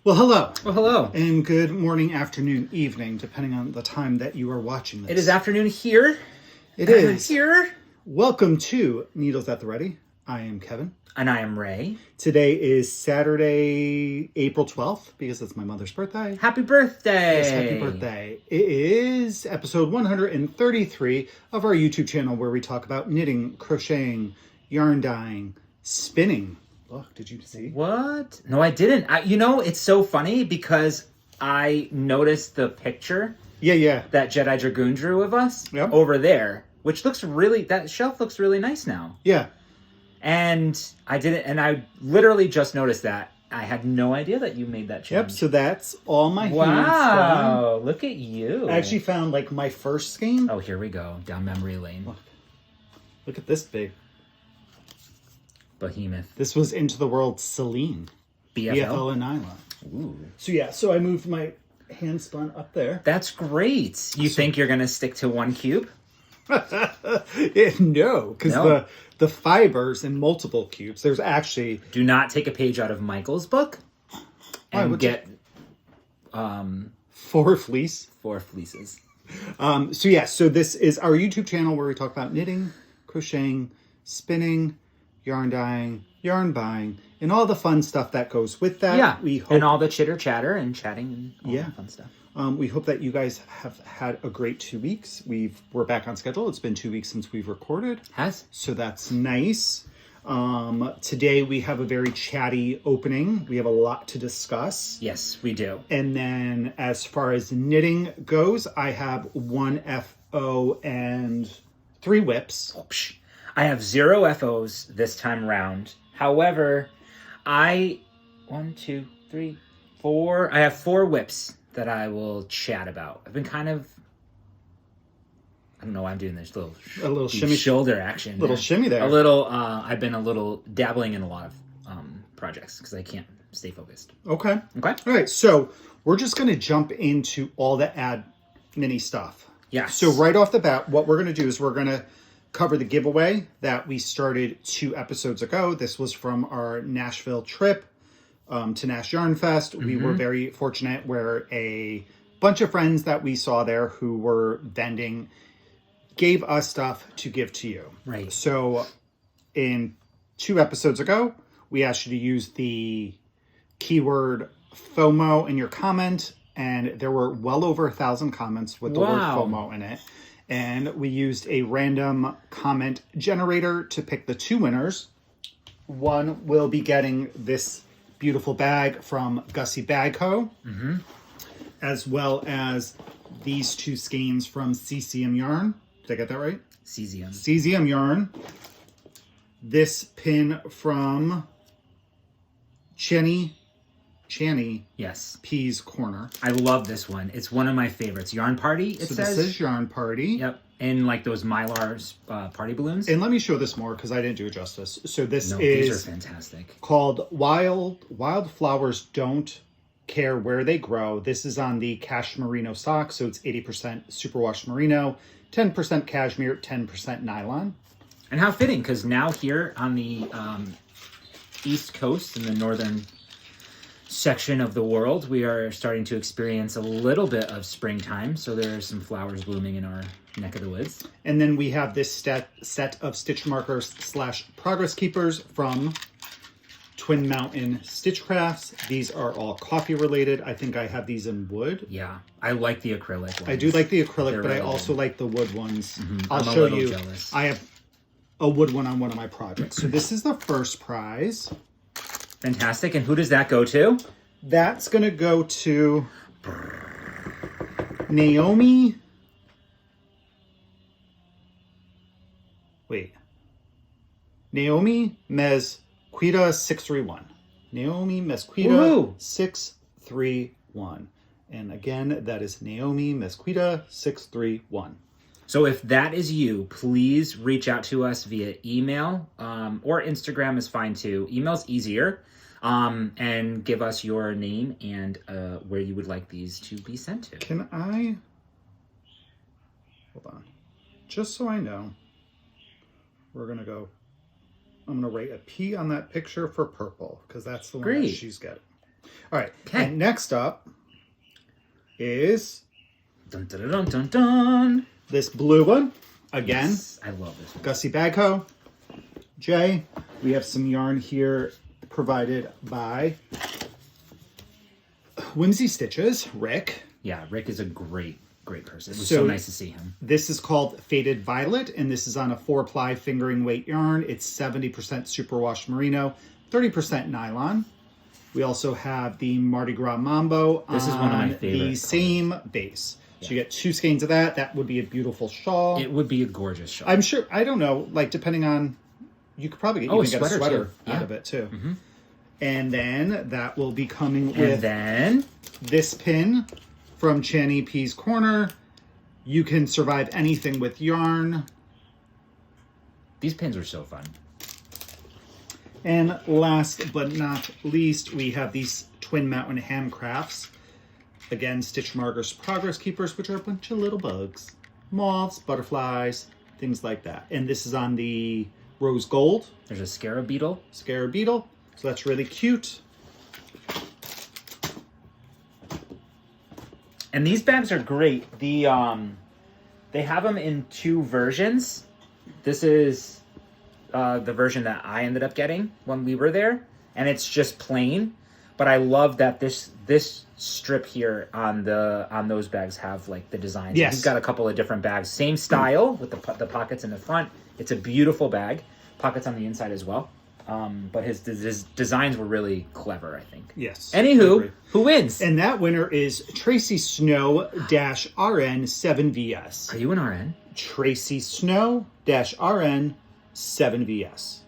Well, hello. Well, hello. And good morning, afternoon, evening, depending on the time that you are watching this. It is afternoon here. It is. Here. Welcome to Needles at the Ready. I am Kevin. And I am Ray. Today is Saturday, April 12th, because it's my mother's birthday. Happy birthday. Yes, happy birthday. It is episode 133 of our YouTube channel where we talk about knitting, crocheting, yarn dyeing, spinning. Look, did you see? What? No, I didn't. It's so funny because I noticed the picture that Jedi Dragoon drew of us over there, which looks really, that shelf looks really nice now. Yeah. And I literally just noticed that. I had no idea that you made that change. Yep, so that's all my hands done. Wow, look at you. I actually found like my first skein. Oh, here we go, down memory lane. Look at this big behemoth. This was Into the World Celine. BFL and nylon. Ooh. So I moved my hand spun up there. That's great. You think you're going to stick to one cube? No, because the fibers in multiple cubes, there's actually... Do not take a page out of Michael's book and get... 4 fleece. 4 fleeces. So this is our YouTube channel where we talk about knitting, crocheting, spinning, yarn dyeing, yarn buying, and all the fun stuff that goes with that. Yeah, and all the chitter chatter and chatting and all that fun stuff. We hope that you guys have had a great 2 weeks. We're back on schedule. It's been 2 weeks since we've recorded. So that's nice. Today we have a very chatty opening. We have a lot to discuss. Yes, we do. And then as far as knitting goes, I have 1 FO and 3 whips. I have 0 FOs this time round. However, I have 4 whips that I will chat about. I've been kind of, I don't know why I'm doing this, a little shimmy shoulder action. Shimmy there. I've been a little dabbling in a lot of projects because I can't stay focused. Okay. All right. So we're just going to jump into all the ad mini stuff. Yeah. So right off the bat, what we're going to do is we're going to cover the giveaway that we started 2 episodes ago. This was from our Nashville trip to Nash Yarn Fest. We were very fortunate where a bunch of friends that we saw there who were vending gave us stuff to give to you. Right. So in 2 episodes ago, we asked you to use the keyword FOMO in your comment, and there were well over 1,000 comments with the word FOMO in it. And we used a random comment generator to pick the 2 winners. One will be getting this beautiful bag from Gussie Bag Co. As well as these 2 skeins from CCM Yarn. Did I get that right? CCM Yarn. This pin from Channy. Yes. Peas Corner. I love this one. It's one of my favorites. Yarn Party, it says. This is Yarn Party. Yep. And like those Mylar party balloons. And let me show this more because I didn't do it justice. So this is... These are fantastic. Called Wildflowers Don't Care Where They Grow. This is on the Cash Merino sock. So it's 80% superwash merino, 10% cashmere, 10% nylon. And how fitting, because now here on the East Coast in the northern section of the world, we are starting to experience a little bit of springtime. So there are some flowers blooming in our neck of the woods. And then we have this set of stitch markers / progress keepers from Twin Mountain Stitch Crafts. These are all coffee related. I think I have these in wood. Yeah, I like the acrylic ones. I do like the acrylic, but I also like the wood ones. I'll show you. Jealous. I have a wood one on one of my projects. So this is the first prize. Fantastic. And who does that go to? That's going to go to Naomi. Naomi Mezquita 631. Naomi Mezquita 631. And again, that is Naomi Mezquita 631. So if that is you, please reach out to us via email or Instagram is fine too. Email's easier. And give us your name and where you would like these to be sent to. Can I... Hold on. Just so I know, we're going to go... I'm going to write a P on that picture for purple because that's the one that she's getting. All right. Okay. And next up is Dun, dun, dun, dun, dun. this blue one. Again, Yes, I love this one. Gussie Bagho. Jay, we have some yarn here provided by Whimsy Stitches, Rick. Yeah, Rick is a great person. It was so nice to see him. This is called Faded Violet, and this is on a 4-ply fingering weight yarn. It's 70% superwash merino, 30% nylon. We also have the Mardi Gras Mambo This is one of my the favorite same base. So you get 2 skeins of that. That would be a beautiful shawl. It would be a gorgeous shawl. I'm sure, I don't know, like depending on, you could probably even get a sweater out of it too. Mm-hmm. And then that will be coming And with then this pin from Channy P's Corner. You can survive anything with yarn. these pins are so fun. And last but not least, we have these Twin Mountain Handcrafts. Again, Stitch Marker's Progress Keepers, which are a bunch of little bugs. Moths, butterflies, things like that. And this is on the Rose Gold. There's a scarab beetle. Scarab Beetle. So that's really cute. And these bags are great. They have them in 2 versions. This is the version that I ended up getting when we were there, and it's just plain. But I love that this strip here on those bags have like the designs. Yes. He's got a couple of different bags, same style with the pockets in the front. It's a beautiful bag, pockets on the inside as well. But his designs were really clever, I think. Yes. Anywho, who wins? And that winner is Tracy Snow-RN7VS. Are you an RN? Tracy Snow-RN7VS.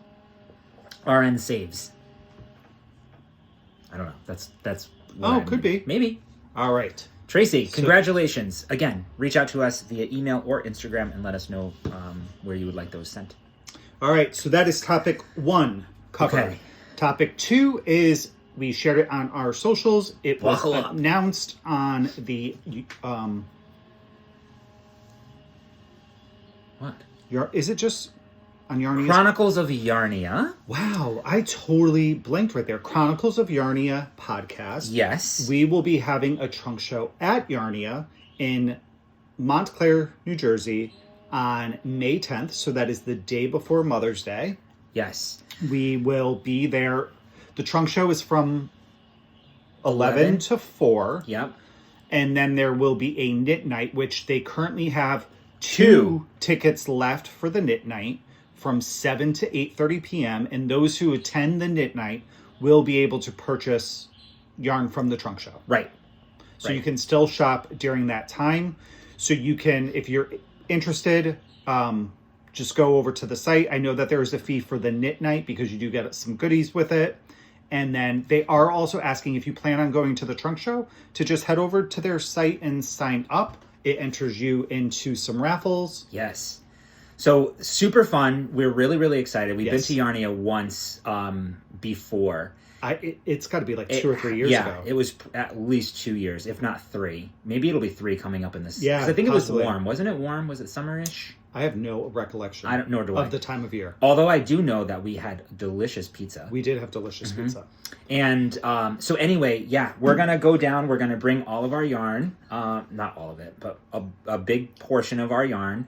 RN saves. I don't know. That's. Oh, could be. Maybe. All right. Tracy, congratulations. Again, reach out to us via email or Instagram and let us know where you would like those sent. All right. So that is topic 1 covered. Okay. Topic 2 is we shared it on our socials. It was Buckle up. announced on the What? is it just on Yarnia's? Chronicles of Yarnia. Wow, I totally blanked right there. Chronicles of Yarnia podcast. Yes. We will be having a trunk show at Yarnia in Montclair, New Jersey on May 10th. So that is the day before Mother's Day. Yes. We will be there. The trunk show is from 11 to 4. Yep. And then there will be a knit night, which they currently have 2 tickets left for the knit night from 7 to 8:30 p.m. And those who attend the knit night will be able to purchase yarn from the trunk show. Right. So you can still shop during that time. So you can, if you're interested, just go over to the site. I know that there is a fee for the knit night because you do get some goodies with it. And then they are also asking if you plan on going to the trunk show to just head over to their site and sign up. It enters you into some raffles. Yes. So super fun. We're really, really excited. We've Yes. been to Yarnia once before. It's got to be like 2 or 3 years ago. It was at least 2 years, if not 3. Maybe it'll be 3 coming up in this. Yeah, 'Cause I think possibly. it was warm. Wasn't it warm? Was it summerish? I have no recollection Nor do I. of the time of year. Although I do know that we had delicious pizza. We did have delicious pizza. And so anyway, yeah, we're going to go down. We're going to bring all of our yarn. Not all of it, but a big portion of our yarn.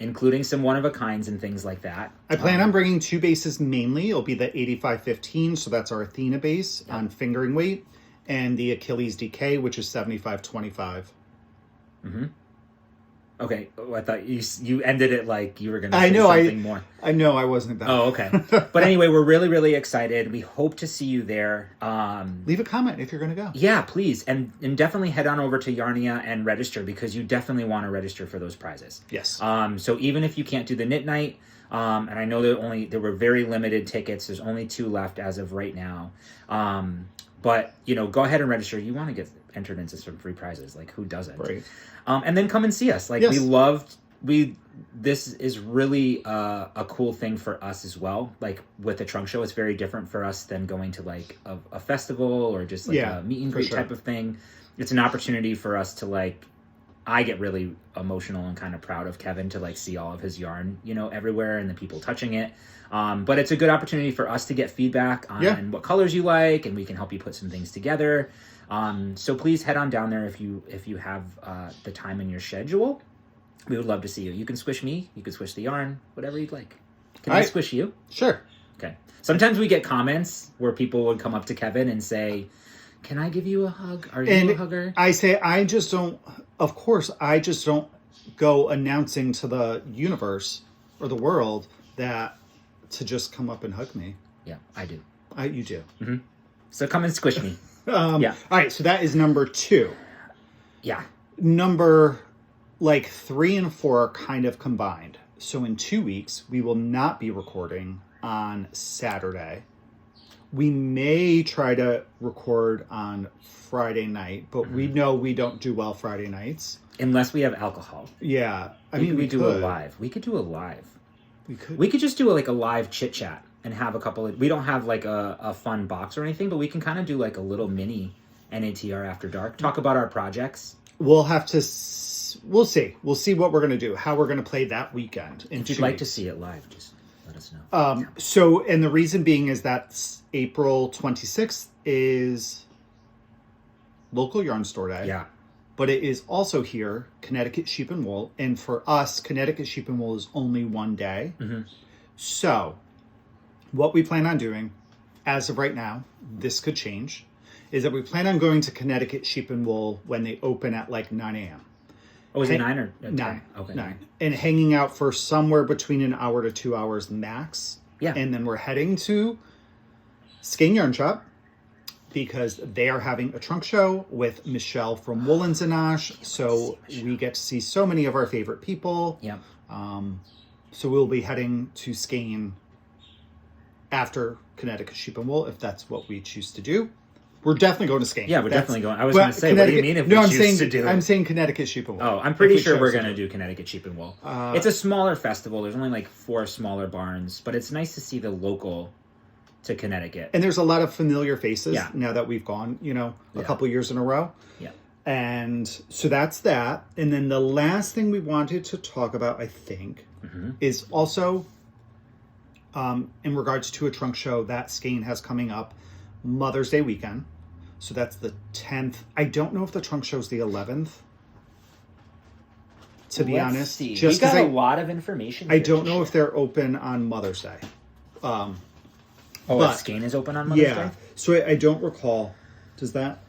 Including some one-of-a-kinds and things like that. I plan on bringing 2 bases mainly. It'll be the 8515, so that's our Athena base on fingering weight, and the Achilles DK, which is 7525. Mm-hmm. Okay, I thought you ended it like you were going to say something more. I know I wasn't that. Oh, okay. But anyway, we're really, really excited. We hope to see you there. Leave a comment if you're going to go. Yeah, please. And definitely head on over to Yarnia and register because you definitely want to register for those prizes. Yes. So even if you can't do the knit night, and I know there were very limited tickets. There's only 2 left as of right now. But, go ahead and register. You want to get entered into some free prizes. Like, who doesn't? Right. And then come and see us. Like, Yes. this is really a cool thing for us as well. Like, with the trunk show, it's very different for us than going to, like, a festival or just, like, a meet and greet type of thing. It's an opportunity for us to, like, I get really emotional and kind of proud of Kevin to like see all of his yarn, you know, everywhere and the people touching it. But it's a good opportunity for us to get feedback on what colors you like, and we can help you put some things together. So please head on down there if you have the time in your schedule. We would love to see you. You can squish me, you can squish the yarn, whatever you'd like. Can I squish you? Sure. Okay. Sometimes we get comments where people would come up to Kevin and say, "Can I give you a hug? Are you a hugger?" I say, I just don't go announcing to the universe or the world that to just come up and hug me. Yeah, I do. You do. Mm-hmm. So come and squish me. Yeah. All right. So that is number 2. Yeah. Number 3 and 4 are kind of combined. So in 2 weeks, we will not be recording on Saturday. We may try to record on Friday night, but we know we don't do well Friday nights. Unless we have alcohol. Yeah. I mean, we do a live. We could do a live. We could just do a live chit chat and have a couple of, we don't have like a fun box or anything, but we can kind of do like a little mini NATR After Dark. Talk about our projects. We'll have to, we'll see. We'll see what we're going to do, how we're going to play that weekend. If you'd like to see it live, just let us know. So, and the reason being is that April 26th is local yarn store day. Yeah. But it is also here, Connecticut Sheep and Wool. And for us, Connecticut Sheep and Wool is only one day. Mm-hmm. So what we plan on doing, as of right now, this could change, is that we plan on going to Connecticut Sheep and Wool when they open at 9 a.m. Oh, is it 9 or 10? 9. Okay. 9. And hanging out for somewhere between an hour to 2 hours max. Yeah. And then we're heading to Skein Yarn Shop, because they are having a trunk show with Michelle from Wool and Zanache. So we get to see so many of our favorite people. Yeah. So we'll be heading to Skein after Connecticut Sheep and Wool, if that's what we choose to do. We're definitely going to Skein. Yeah, we're definitely going. I was going to say, what do you mean if we choose to do it? I'm saying Connecticut Sheep and Wool. Oh, I'm pretty sure we're going to do Connecticut Sheep and Wool. It's a smaller festival. There's only 4 smaller barns, but it's nice to see the local to Connecticut. And there's a lot of familiar faces now that we've gone, a couple years in a row. Yeah. And so that's that. And then the last thing we wanted to talk about, I think, is also in regards to a trunk show that Skein has coming up Mother's Day weekend. So that's the 10th. I don't know if the trunk show is the 11th. To be honest. See. Just because a lot of information. I don't know if they're open on Mother's Day. But Skein is open on Mother's Day? Yeah. So I don't recall. Does that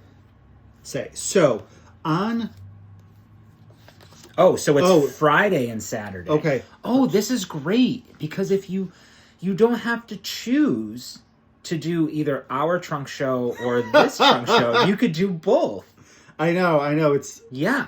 say? So on... Oh, so it's Friday and Saturday. Okay. Oh, this is great. Because if you don't have to choose to do either our trunk show or this trunk show, you could do both. I know. It's... Yeah.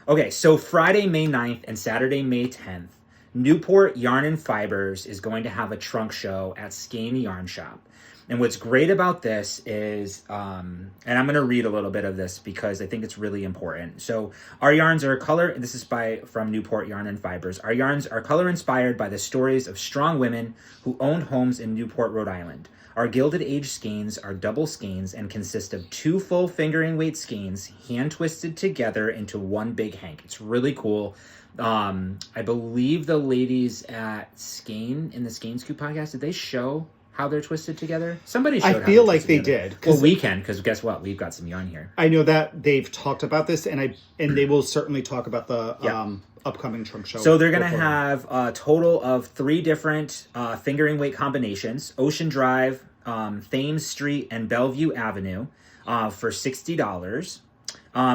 Okay, so Friday, May 9th and Saturday, May 10th, Newport Yarn and Fibers is going to have a trunk show at Skein Yarn Shop. And what's great about this is, and I'm going to read a little bit of this because I think it's really important. So our yarns are this is from Newport Yarn and Fibers. Our yarns are color inspired by the stories of strong women who owned homes in Newport, Rhode Island. Our Gilded Age skeins are double skeins and consist of 2 full fingering weight skeins hand twisted together into one big hank. It's really cool. I believe the ladies at Skein in the Skein Scoop podcast, did they show how they're twisted together? Somebody showed. I feel like they did. Well, we can, because guess what? We've got some yarn here. I know that they've talked about this, and they will certainly talk about the upcoming trunk show. So they're going to have a total of 3 different fingering weight combinations: Ocean Drive, Thames Street, and Bellevue Avenue for $60.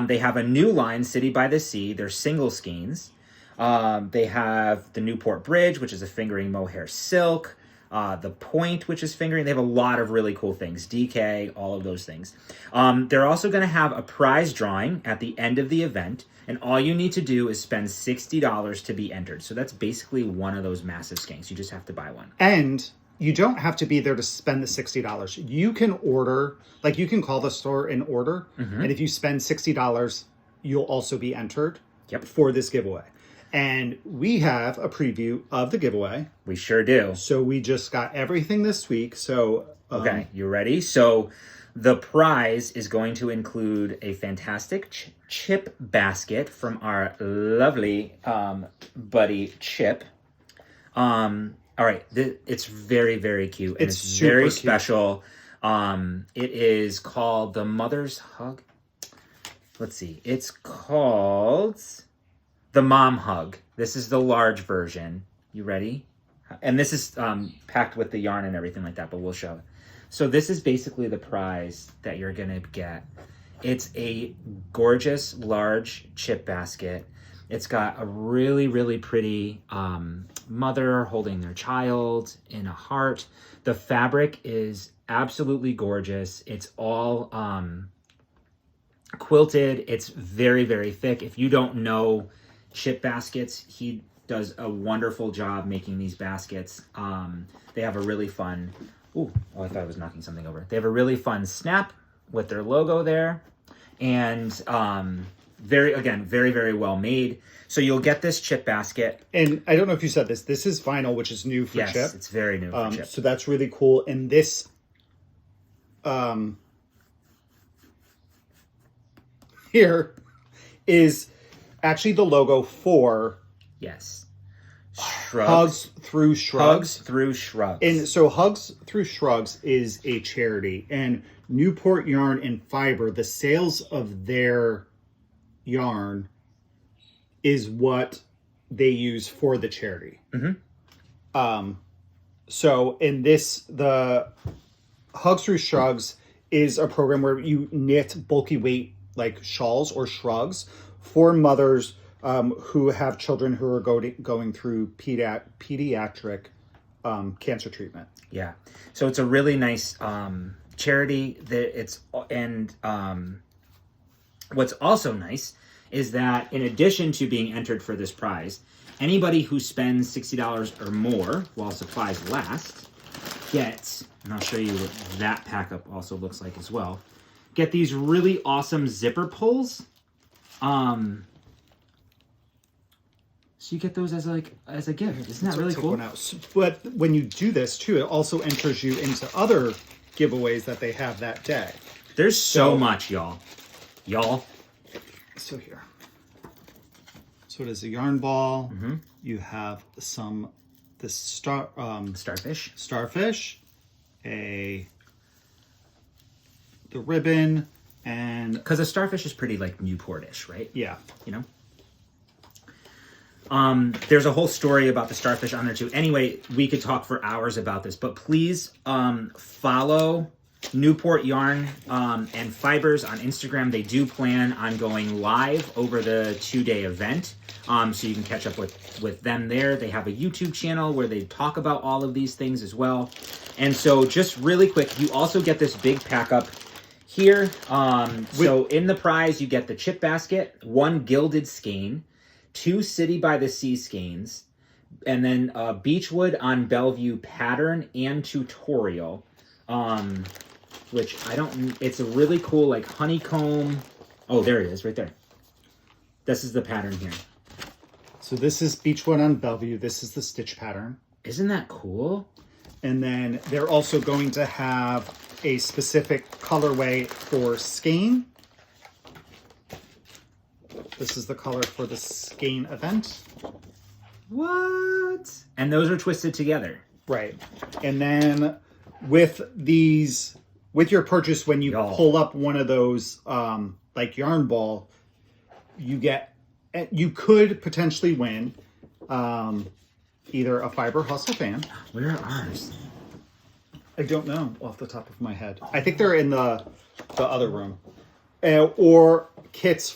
They have a new line, City by the Sea. They're single skeins. They have the Newport Bridge, which is a fingering mohair silk. The Point, which is fingering. They have a lot of really cool things. DK, all of those things. They're also going to have a prize drawing at the end of the event. And all you need to do is spend $60 to be entered. So that's basically one of those massive skeins. You just have to buy one. And you don't have to be there to spend the $60. You can order, you can call the store and order. Mm-hmm. And if you spend $60, you'll also be entered for this giveaway. And we have a preview of the giveaway. We sure do. So we just got everything this week. So okay, you ready? So The prize is going to include a fantastic chip basket from our lovely buddy Chip. All right, it's very, very cute. And it's very special. It is called the Mother's Hug. Let's see. It's called the Mom Hug. This is the large version. You ready? And this is packed with the yarn and everything like that, but we'll show it. So this is basically the prize that you're going to get. It's a gorgeous, large chip basket. It's got a really, really pretty mother holding their child in a heart. The fabric is absolutely gorgeous. It's all quilted. It's very, very thick. If you don't know chip baskets, he does a wonderful job making these baskets. They have a really fun... Oh, I thought I was knocking something over. They have a really fun snap with their logo there. And very, very well made. So you'll get this chip basket. And I don't know if you said this. This is vinyl, which is new for Chip. Yes, it's very new for Chip. So that's really cool. And this... here is actually the logo for... Yes. Shrugs. Hugs Through Shrugs. Hugs Through Shrugs. And so Hugs Through Shrugs is a charity. And Newport Yarn and Fiber, the sales of their yarn is what they use for the charity. Mm-hmm. So in this, the Hugs Through Shrugs is a program where you knit bulky weight like shawls or shrugs for mothers who have children who are going through pediatric cancer treatment. Yeah. So it's a really nice charity. What's also nice is that in addition to being entered for this prize, anybody who spends $60 or more while supplies last gets, and I'll show you what that pack up also looks like as well, get these really awesome zipper pulls. So you get those as a gift. Isn't that really cool? But when you do this too, it also enters you into other giveaways that they have that day. There's so much, y'all. So here. So it is a yarn ball. Mm-hmm. You have starfish, the ribbon, and because a starfish is pretty like Newportish, right? Yeah, you know. There's a whole story about the starfish on there too. Anyway, we could talk for hours about this, but please follow Newport Yarn and Fibers on Instagram. They do plan on going live over the 2-day event, so you can catch up with them there. They have a YouTube channel where they talk about all of these things as well. And so just really quick, you also get this big pack up here. So in the prize, you get the chip basket, 1 gilded skein, 2 City by the Sea skeins, and then Beechwood on Bellevue pattern and tutorial, which it's a really cool like honeycomb. Oh, there it is right there. This is the pattern here. So this is Beechwood on Bellevue. This is the stitch pattern. Isn't that cool? And then they're also going to have a specific colorway for skein. This is the color for the skein event. What? And those are twisted together. Right. And then with your purchase, when you pull up one of those like yarn ball, you could potentially win either a Fiber Hustle fan. Where are ours? I don't know off the top of my head. I think they're in the other room. Or kits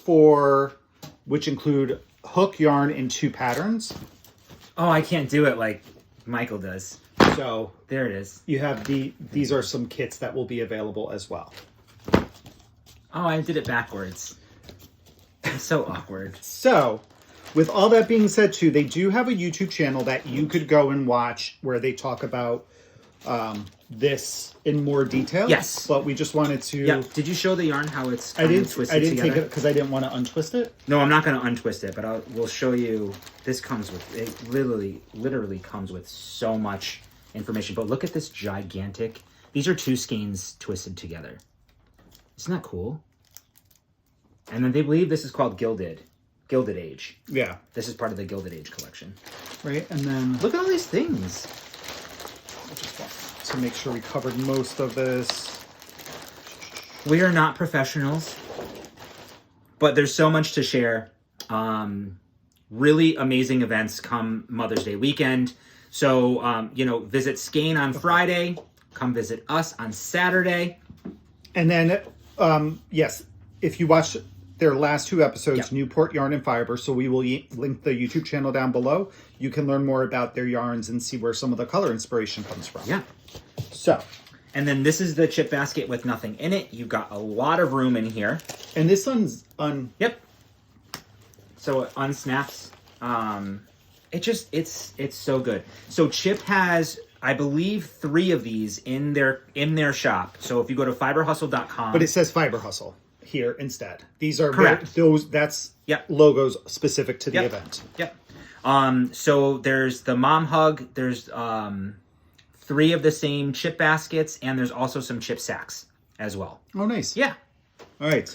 which include hook, yarn, and 2 patterns. Oh, I can't do it like Michael does. So there it is. You have these are some kits that will be available as well. Oh, I did it backwards. It's so awkward. So, with all that being said too, they do have a YouTube channel that you could go and watch where they talk about this in more detail. Yes. But we just wanted to... Yeah. Did you show the yarn how it's twisted together? I didn't take it because I didn't want to untwist it. No, I'm not going to untwist it, but we'll show you. This comes with... It literally comes with so much information. But look at this gigantic... These are 2 skeins twisted together. Isn't that cool? And then they believe this is called Gilded Age. Yeah. This is part of the Gilded Age collection. Right, and then... Look at all these things. I just want to make sure we covered most of this. We are not professionals, but there's so much to share. Really amazing events come Mother's Day weekend. So, visit Skane on Friday. Come visit us on Saturday. And then, yes, if you watch their last 2 episodes, Yep. Newport Yarn and Fiber, so we will link the YouTube channel down below. You can learn more about their yarns and see where some of the color inspiration comes from. Yeah. So. And then this is the chip basket with nothing in it. You've got a lot of room in here. And this one's Yep. So it unsnaps. It's so good. So Chip has, I believe, 3 of these in their shop. So if you go to fiberhustle.com. But it says Fiber Hustle here instead. These are Correct. That's Yep. logos specific to the Yep. event. Yep. So there's the Mom Hug. There's 3 of the same chip baskets, and there's also some chip sacks as well. Oh, nice. Yeah. All right.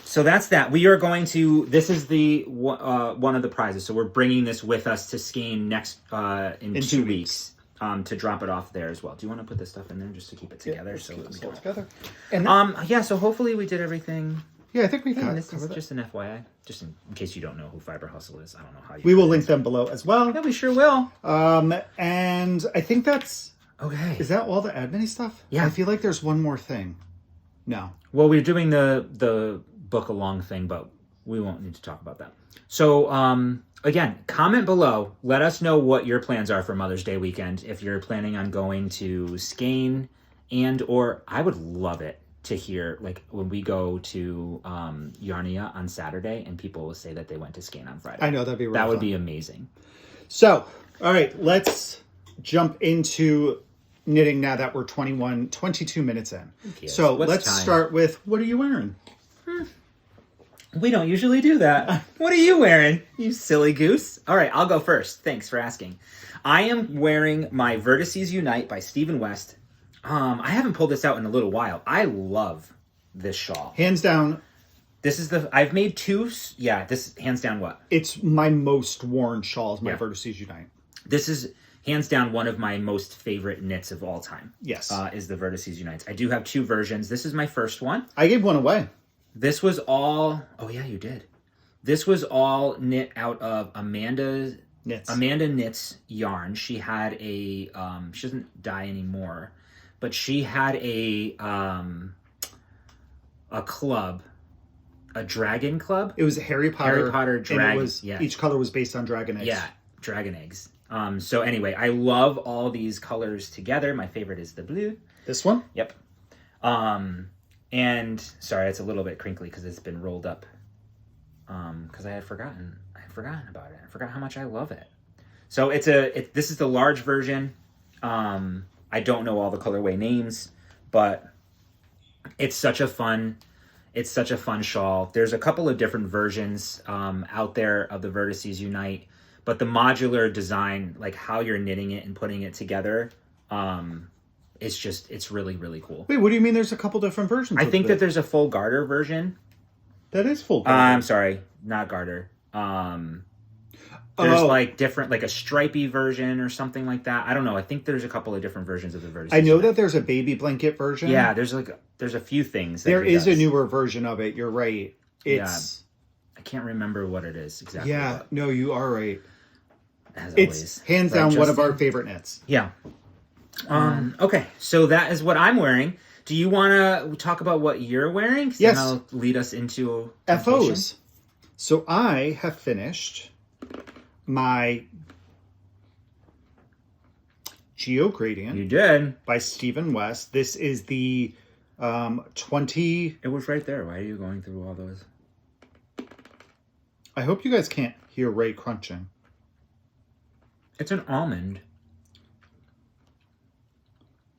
So that's that. We are going to. This is the one of the prizes. So we're bringing this with us to Skane next in 2 weeks to drop it off there as well. Do you want to put this stuff in there just to keep it together? Yeah, so keep that we this all don't. together. And Yeah. So hopefully we did everything. yeah, I think we got This is covered it. just an FYI, just in case you don't know who Fiber Hustle is. I don't know how you. We will link them below as well. Yeah, we sure will. And I think that's... Okay. Is that all the admin stuff? Yeah. I feel like there's one more thing. No. Well, we're doing the book along thing, but we won't need to talk about that. So, again, comment below. Let us know what your plans are for Mother's Day weekend. If you're planning on going to Skane or I would love it to hear, like, when we go to Yarnia on Saturday and people will say that they went to Skane on Friday. I know, that'd be really That would fun. be amazing. So, all right, let's jump into knitting now that we're 22 minutes in. Yes. So What's let's time? start with, what are you wearing? We don't usually do that. What are you wearing, you silly goose? All right, I'll go first. Thanks for asking. I am wearing my Vertices Unite by Stephen West. I haven't pulled this out in a little while. I love this shawl. Hands down, This is I've made 2. Yeah, this hands down what? it's my most worn shawl, is my Yeah. Vertices Unite. This is hands down one of my most favorite knits of all time. Yes. Is the Vertices Unites. I do have 2 versions. This is my first one. I gave one away. This was all... Oh, yeah, you did. This was all knit out of Amanda Knits yarn. She had a... she doesn't dye anymore, but she had a club, a dragon club. It was a Harry Potter dragon. And it was, yeah. each color was based on dragon eggs. Yeah, dragon eggs. So anyway, I love all these colors together. My favorite is the blue. This one? Yep. And sorry, it's a little bit crinkly because it's been rolled up. Because I had forgotten about it. I forgot how much I love it. So this is the large version. I don't know all the colorway names, but it's such a fun shawl. There's a couple of different versions out there of the Vertices Unite, but the modular design, like how you're knitting it and putting it together, it's really, really cool. Wait, what do you mean there's a couple different versions? I think that there's a full garter version. That is full garter. I'm sorry, not garter. There's like different, like a stripy version or something like that. I don't know. I think there's a couple of different versions of the Vertices. I know that there's a baby blanket version. Yeah, there's a few things. There is a newer version of it. You're right. It's... I can't remember what it is exactly. Yeah, no, you are right. As It's always. hands down one of our favorite knits. Yeah. Okay, so that is what I'm wearing. Do you want to talk about what you're wearing? Yes. Then I'll lead us into FOs. So I have finished my Geo Gradient. You did. By Stephen West. This is the 20... It was right there. Why are you going through all those? I hope you guys can't hear Ray crunching. It's an almond.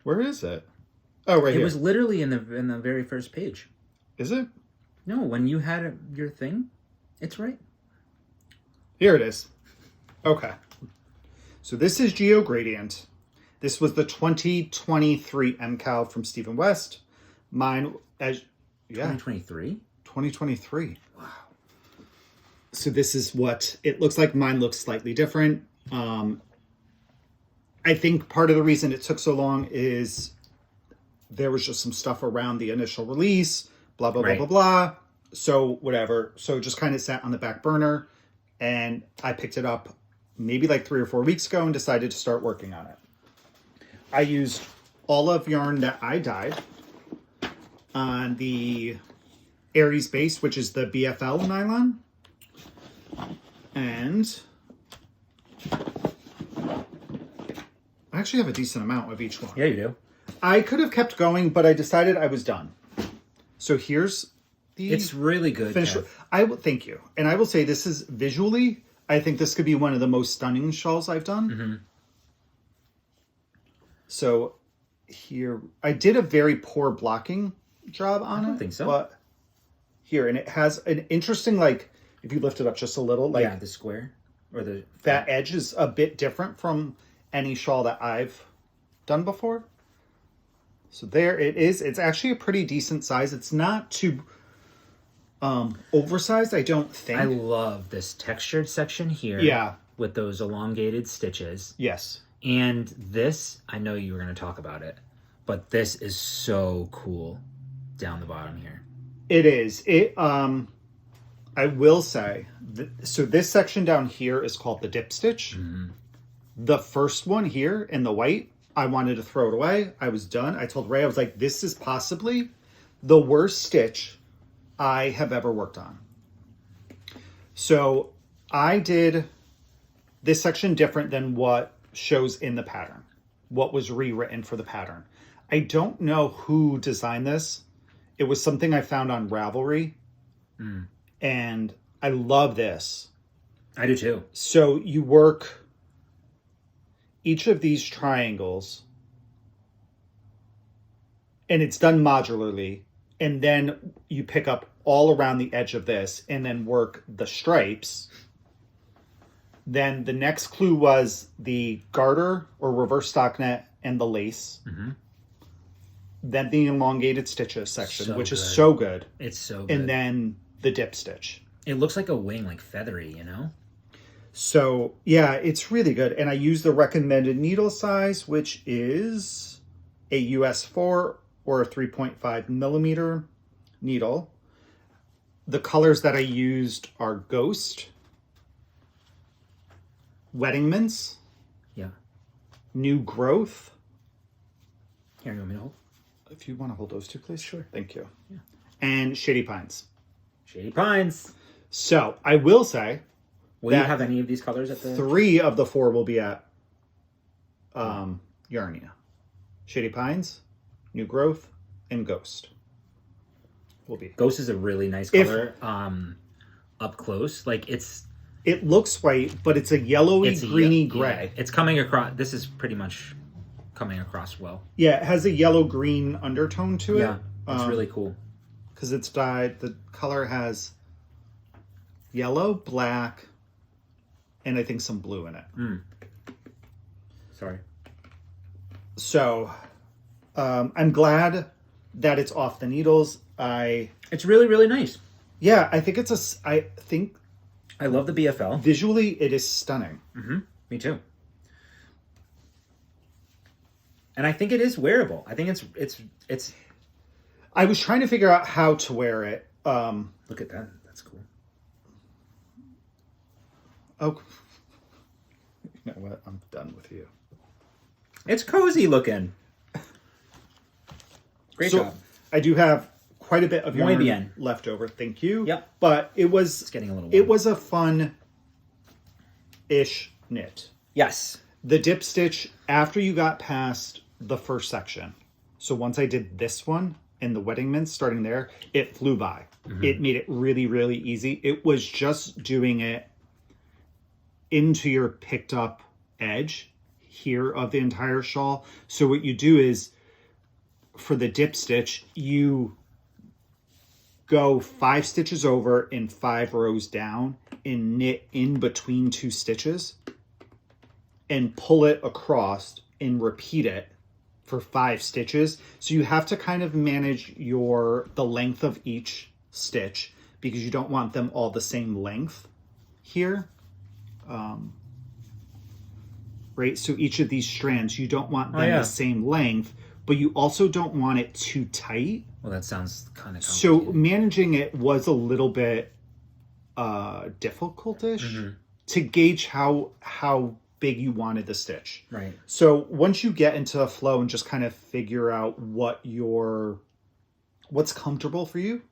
Where is it? Oh, right here. It was literally in the very first page. Is it? No, when you had your thing, it's right. Here it is. Okay. So this is Geo Gradient. This was the 2023 MCAL from Stephen West. Mine, As yeah, 2023? 2023. Wow. So this is what it looks like. Mine looks slightly different. I think part of the reason it took so long is there was just some stuff around the initial release, blah, blah, Right. blah, blah, blah. So whatever. So it just kind of sat on the back burner, and I picked it up maybe like 3 or 4 weeks ago and decided to start working on it. I used all of yarn that I dyed on the Aries base, which is the BFL nylon. And I actually have a decent amount of each one. Yeah, you do. I could have kept going, but I decided I was done. So here's the It's really good. finish. Kev. I will thank you, and I will say this is visually. I think this could be one of the most stunning shawls I've done. Mm-hmm. So here, I did a very poor blocking job on it. I don't think so. But here, and it has an interesting, like, if you lift it up just a little, like Yeah, the square or the that edge is a bit different from any shawl that I've done before. So there it is. It's actually a pretty decent size. It's not too oversized, I don't think. I love this textured section here. Yeah. With those elongated stitches. Yes. And this, I know you were going to talk about it, but this is so cool down the bottom here. It is. I will say, so this section down here is called the dip stitch. Mm-hmm. The first one here in the white, I wanted to throw it away. I was done. I told Ray, I was like, this is possibly the worst stitch I have ever worked on. So I did this section different than what shows in the pattern, what was rewritten for the pattern. I don't know who designed this. It was something I found on Ravelry. And I love this. I do too. So you work each of these triangles, and it's done modularly, and then you pick up all around the edge of this and then work the stripes. Then the next clue was the garter or reverse stockinette and the lace. Mm-hmm. Then the elongated stitches section, So which is good. so good. It's so good. And then the dip stitch. It looks like a wing, like feathery, you know? So yeah, it's really good. And I use the recommended needle size, which is a US 4 or a 3.5 millimeter needle. The colors that I used are Ghost, Wedding Mints, Yeah. New Growth. Here, you want me to hold? If you want to hold those two, please. Sure. Thank you. Yeah. And Shady Pines. Shady Pines. So I will say Will you that have any of these colors at the... 3 of the 4 will be at Yarnia. Shady Pines, New Growth, and Ghost will be. Ghost is a really nice color. Up close. Like, It looks white, but it's a yellowy, greeny gray. Yeah, it's coming across... This is pretty much coming across well. Yeah, it has a yellow-green undertone to it. Yeah, it's really cool. Because it's dyed, the color has yellow, black, and I think some blue in it. Sorry. So, I'm glad that it's off the needles. It's really, really nice. Yeah, I think I love the BFL. visually it is stunning. Mm-hmm. Me too. And I think it is wearable. I think it's. I was trying to figure out how to wear it. Look at that. That's cool. Oh, you know what? I'm done with you. It's cozy looking. Great job. I do have quite a bit of Muy yarn bien. left over. Thank you. Yep. But it's getting a little It warm. was a fun-ish knit. Yes. The dip stitch, after you got past the first section, so once I did this one and the wedding mints starting there, it flew by. Mm-hmm. It made it really, really easy. It was just doing it into your picked up edge here of the entire shawl. So what you do is, for the dip stitch, you go 5 stitches over and 5 rows down and knit in between 2 stitches and pull it across and repeat it for 5 stitches. So you have to kind of manage the length of each stitch because you don't want them all the same length here. Right? So each of these strands, you don't want them the same length, but you also don't want it too tight. Well, that sounds kind of So complicated. managing it was a little bit difficult-ish to gauge how big you wanted the stitch. Right. So once you get into a flow and just kind of figure out what's comfortable for you,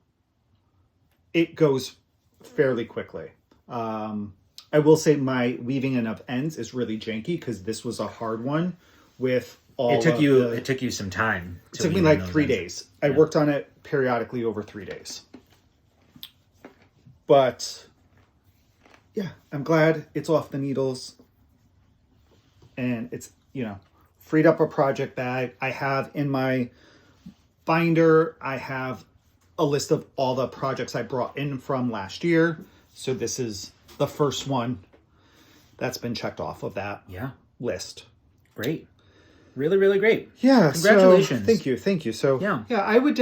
it goes fairly quickly. I will say my weaving in of ends is really janky because this was a hard one with all It took you some time. It took me like 3 days. I worked on it periodically over 3 days. But yeah, I'm glad it's off the needles. And it's, freed up a project bag. I have in my binder, I have a list of all the projects I brought in from last year. So this is the first one that's been checked off of that list. Great. Really, really great. Yeah. Congratulations. So, thank you. So yeah, I would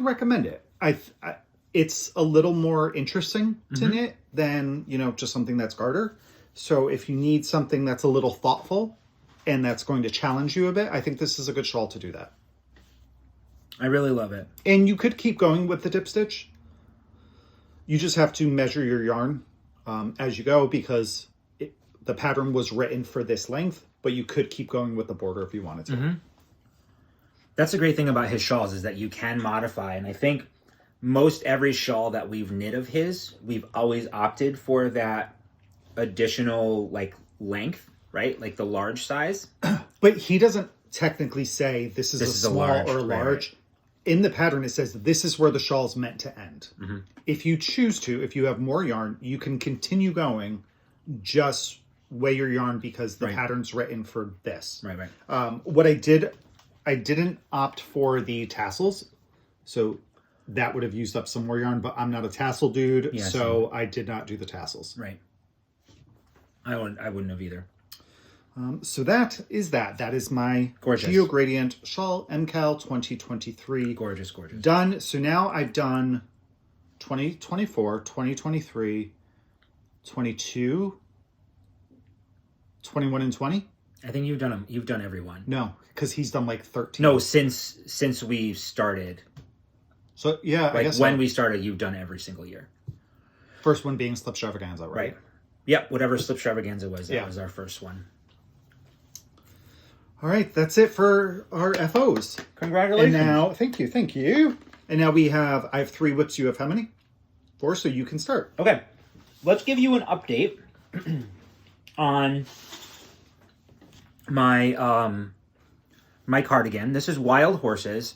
recommend it. It's a little more interesting to knit than, just something that's garter. So if you need something that's a little thoughtful and that's going to challenge you a bit, I think this is a good shawl to do that. I really love it. And you could keep going with the dip stitch. You just have to measure your yarn as you go because the pattern was written for this length, but you could keep going with the border if you wanted to. That's the great thing about his shawls is that you can modify. And I think most every shawl that we've knit of his, we've always opted for that additional length, right? Like the large size. But he doesn't technically say this is a small or large. Right. In the pattern, it says this is where the shawl is meant to end. If you choose to, if you have more yarn, you can continue going, just weigh your yarn because the pattern's written for this. Right. What I didn't opt for the tassels. So that would have used up some more yarn, but I'm not a tassel dude, so I did not do the tassels. Right. I wouldn't have either. So that is that. That is my Geo Gradient Shawl MCAL 2023. Gorgeous. Done. So now I've done 2024, 2023, 22, 21, and 20. I think you've done them. You've done every one. No, because he's done like 13. No, since we started. So yeah, I guess when we started, you've done every single year. First one being Slip Stravaganza, right? Yep, whatever Slip Stravaganza was, that was our first one. All right, that's it for our FOs. Congratulations. And now, thank you. And now I have 3 whips. You have how many? 4, so you can start. Okay, let's give you an update on my my cardigan. This is Wild Horses.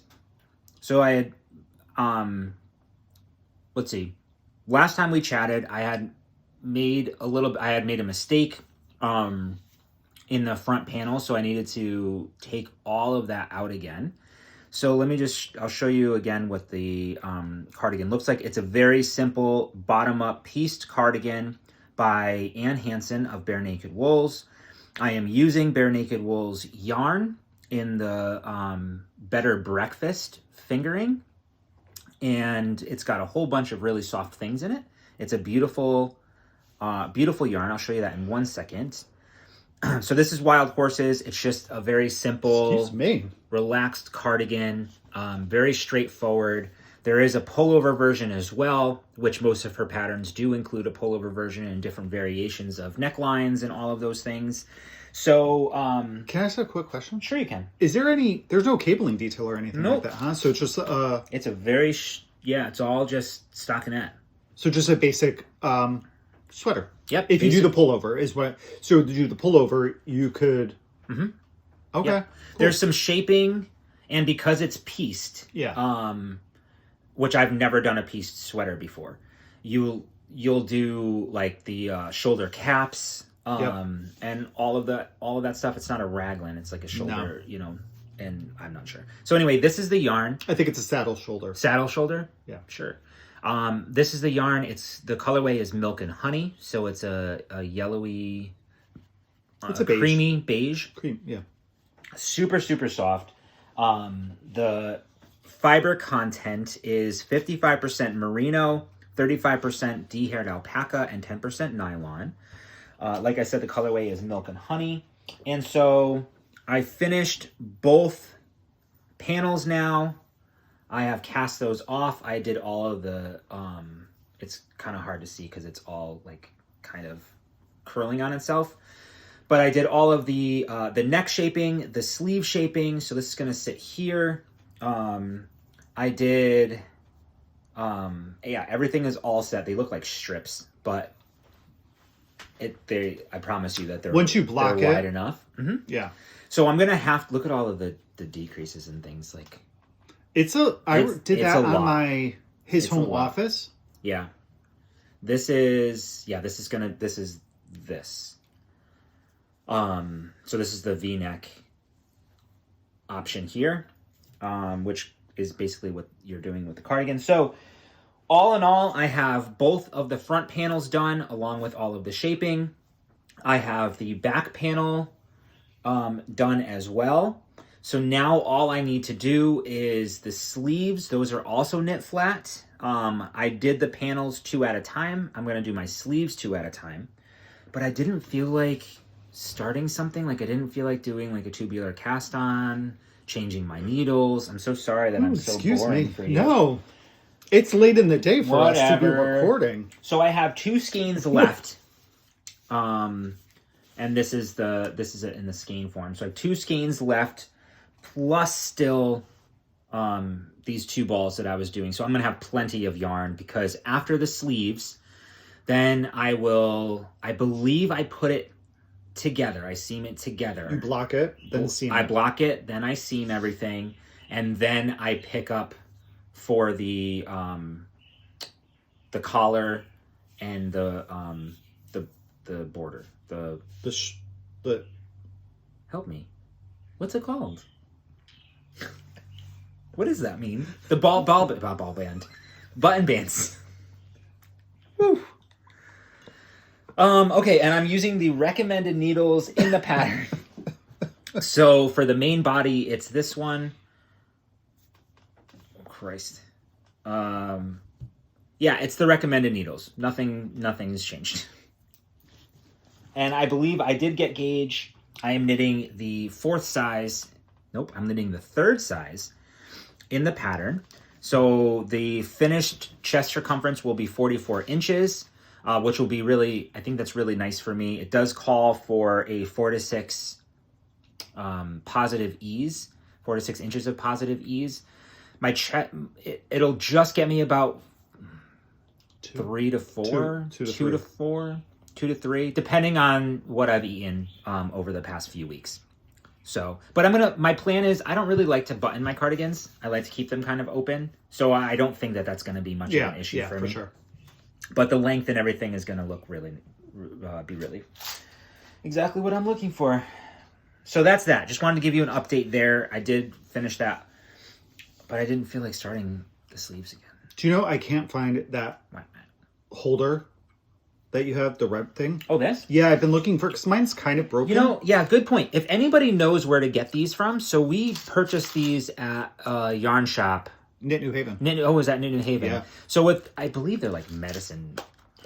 So I had, let's see. Last time we chatted, I had made a mistake in the front panel, so I needed to take all of that out again. So I'll show you again what the cardigan looks like. It's a very simple bottom-up pieced cardigan by Ann Hansen of Bare Naked Wools. I am using Bare Naked Wools yarn in the Better Breakfast fingering, and it's got a whole bunch of really soft things in it. It's a beautiful yarn. I'll show you that in 1 second. So this is Wild Horses. It's just a very simple, relaxed cardigan, very straightforward. There is a pullover version as well, which most of her patterns do include a pullover version and different variations of necklines and all of those things. So, can I ask a quick question? Sure you can. Is there there's no cabling detail or anything like that, huh? So it's just it's a very, it's all just stockinette. So just a basic sweater. Yep. If you do the pullover so to do the pullover, you could. Okay. Yep. Cool. There's some shaping, and because it's pieced, which I've never done a pieced sweater before, you'll do like the shoulder caps, and all of that stuff. It's not a raglan; it's like a shoulder, and I'm not sure. So anyway, this is the yarn. I think it's a saddle shoulder. Saddle shoulder? Yeah. Sure. This is the yarn. The colorway is Milk and Honey, so it's a yellowy It's a beige. Creamy beige. Cream, yeah. Super, super soft. The fiber content is 55% merino, 35% de-haired alpaca, and 10% nylon. Like I said, the colorway is milk and honey. And so I finished both panels now. I have cast those off. I did all of the, it's kind of hard to see because it's all like kind of curling on itself. But I did all of the neck shaping, the sleeve shaping. So this is going to sit here. I did, yeah, everything is all set. They look like strips, but I promise you that they're once you block they're it wide enough. Mm-hmm. Yeah. So I'm gonna have to look at all of the decreases and things like. I did that on my his home office. Yeah. This is this. So this is the V-neck option here, which is basically what you're doing with the cardigan. So all in all, I have both of the front panels done along with all of the shaping. I have the back panel done as well. So now all I need to do is the sleeves. Those are also knit flat. I did the panels 2 at a time. I'm going to do my sleeves 2 at a time. But I didn't feel like starting something. Like I didn't feel like doing like a tubular cast on, changing my needles. I'm so sorry that I'm so boring for you. No, it's late in the day for us to be recording. So I have 2 skeins left. And this is it in the skein form. So I have 2 skeins left, plus still these 2 balls that I was doing. So I'm gonna have plenty of yarn because after the sleeves, then I believe I put it together. I seam it together. You block it, then seam it. I block it, then I seam everything, and then I pick up for the collar and the border. The help me. What's it called? What does that mean? The ball band. Button bands. Woo. Okay, and I'm using the recommended needles in the pattern. So for the main body, it's this one. Oh, Christ. Yeah, it's the recommended needles. Nothing's changed. And I believe I did get gauge. I am knitting the 4th size. Nope, I'm knitting the 3rd size in the pattern. So the finished chest circumference will be 44 inches. Which will be really, I think that's really nice for me. It does call for a 4 to 6 positive ease, 4 to 6 inches of positive ease. My it'll just get me about 3 to 4, 2 to 4, 2 to 3, depending on what I've eaten over the past few weeks. So, but my plan is I don't really like to button my cardigans. I like to keep them kind of open. So I don't think that that's going to be much of an issue for me. Sure. But the length and everything is going to look really, be really exactly what I'm looking for. So that's that. Just wanted to give you an update there. I did finish that, but I didn't feel like starting the sleeves again. Do you know I can't find that holder that you have, the red thing? Oh, this? Yeah, I've been looking for because mine's kind of broken. You know, yeah, good point. If anybody knows where to get these from, so we purchased these at a yarn shop. Knit New Haven. Was that Knit New Haven? Yeah. So I believe they're like medicine.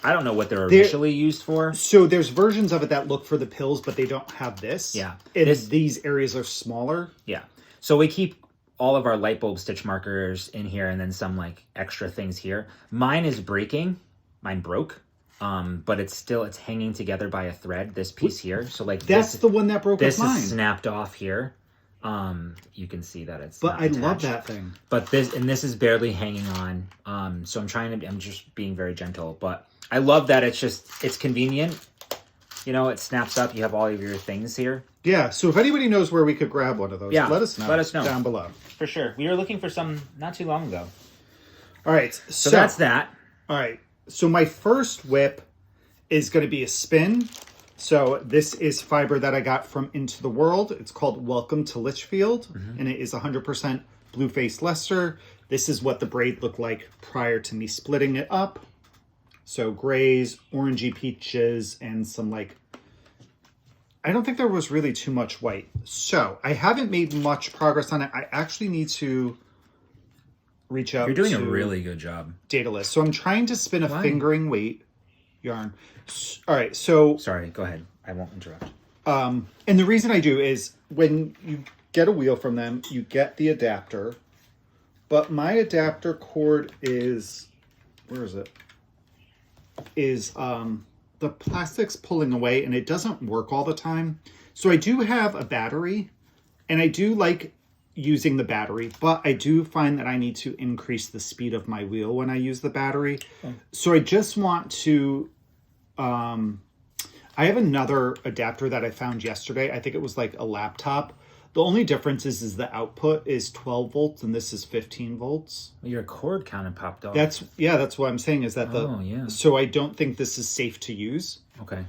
I don't know what they're initially used for. So there's versions of it that look for the pills, but they don't have this. Yeah. And these areas are smaller. Yeah. So we keep all of our light bulb stitch markers in here and then some like extra things here. Mine is breaking. Mine broke. But it's hanging together by a thread, this piece here. So like that's the one that broke this mine. Is snapped off here. You can see that it's but I love that thing. But this is barely hanging on. So I'm just being very gentle, but I love that it's convenient. You know, it snaps up. You have all of your things here. Yeah. So if anybody knows where we could grab one of those, let us know. Let us know down below. For sure. We were looking for some not too long ago. All right. So that's that. All right. So my first whip is going to be a spin. So this is fiber that I got from Into the World. It's called Welcome to Litchfield, and it is 100% blue-faced Leicester. This is what the braid looked like prior to me splitting it up. So grays, orangey peaches, and some like, I don't think there was really too much white. So I haven't made much progress on it. I actually need to reach out. You're doing a really good job. Daedalus. So I'm trying to spin a fingering weight yarn. All right, so... Sorry, go ahead. I won't interrupt. And the reason I do is when you get a wheel from them, you get the adapter. But my adapter cord is... Where is it? Is the plastic's pulling away and it doesn't work all the time. So I do have a battery and I do like using the battery, but I do find that I need to increase the speed of my wheel when I use the battery. Okay. So I just want to, I have another adapter that I found yesterday. I think it was like a laptop. The only difference is the output is 12 volts and this is 15 volts. Well, your cord kind of popped off. That's what I'm saying is that so I don't think this is safe to use. Okay.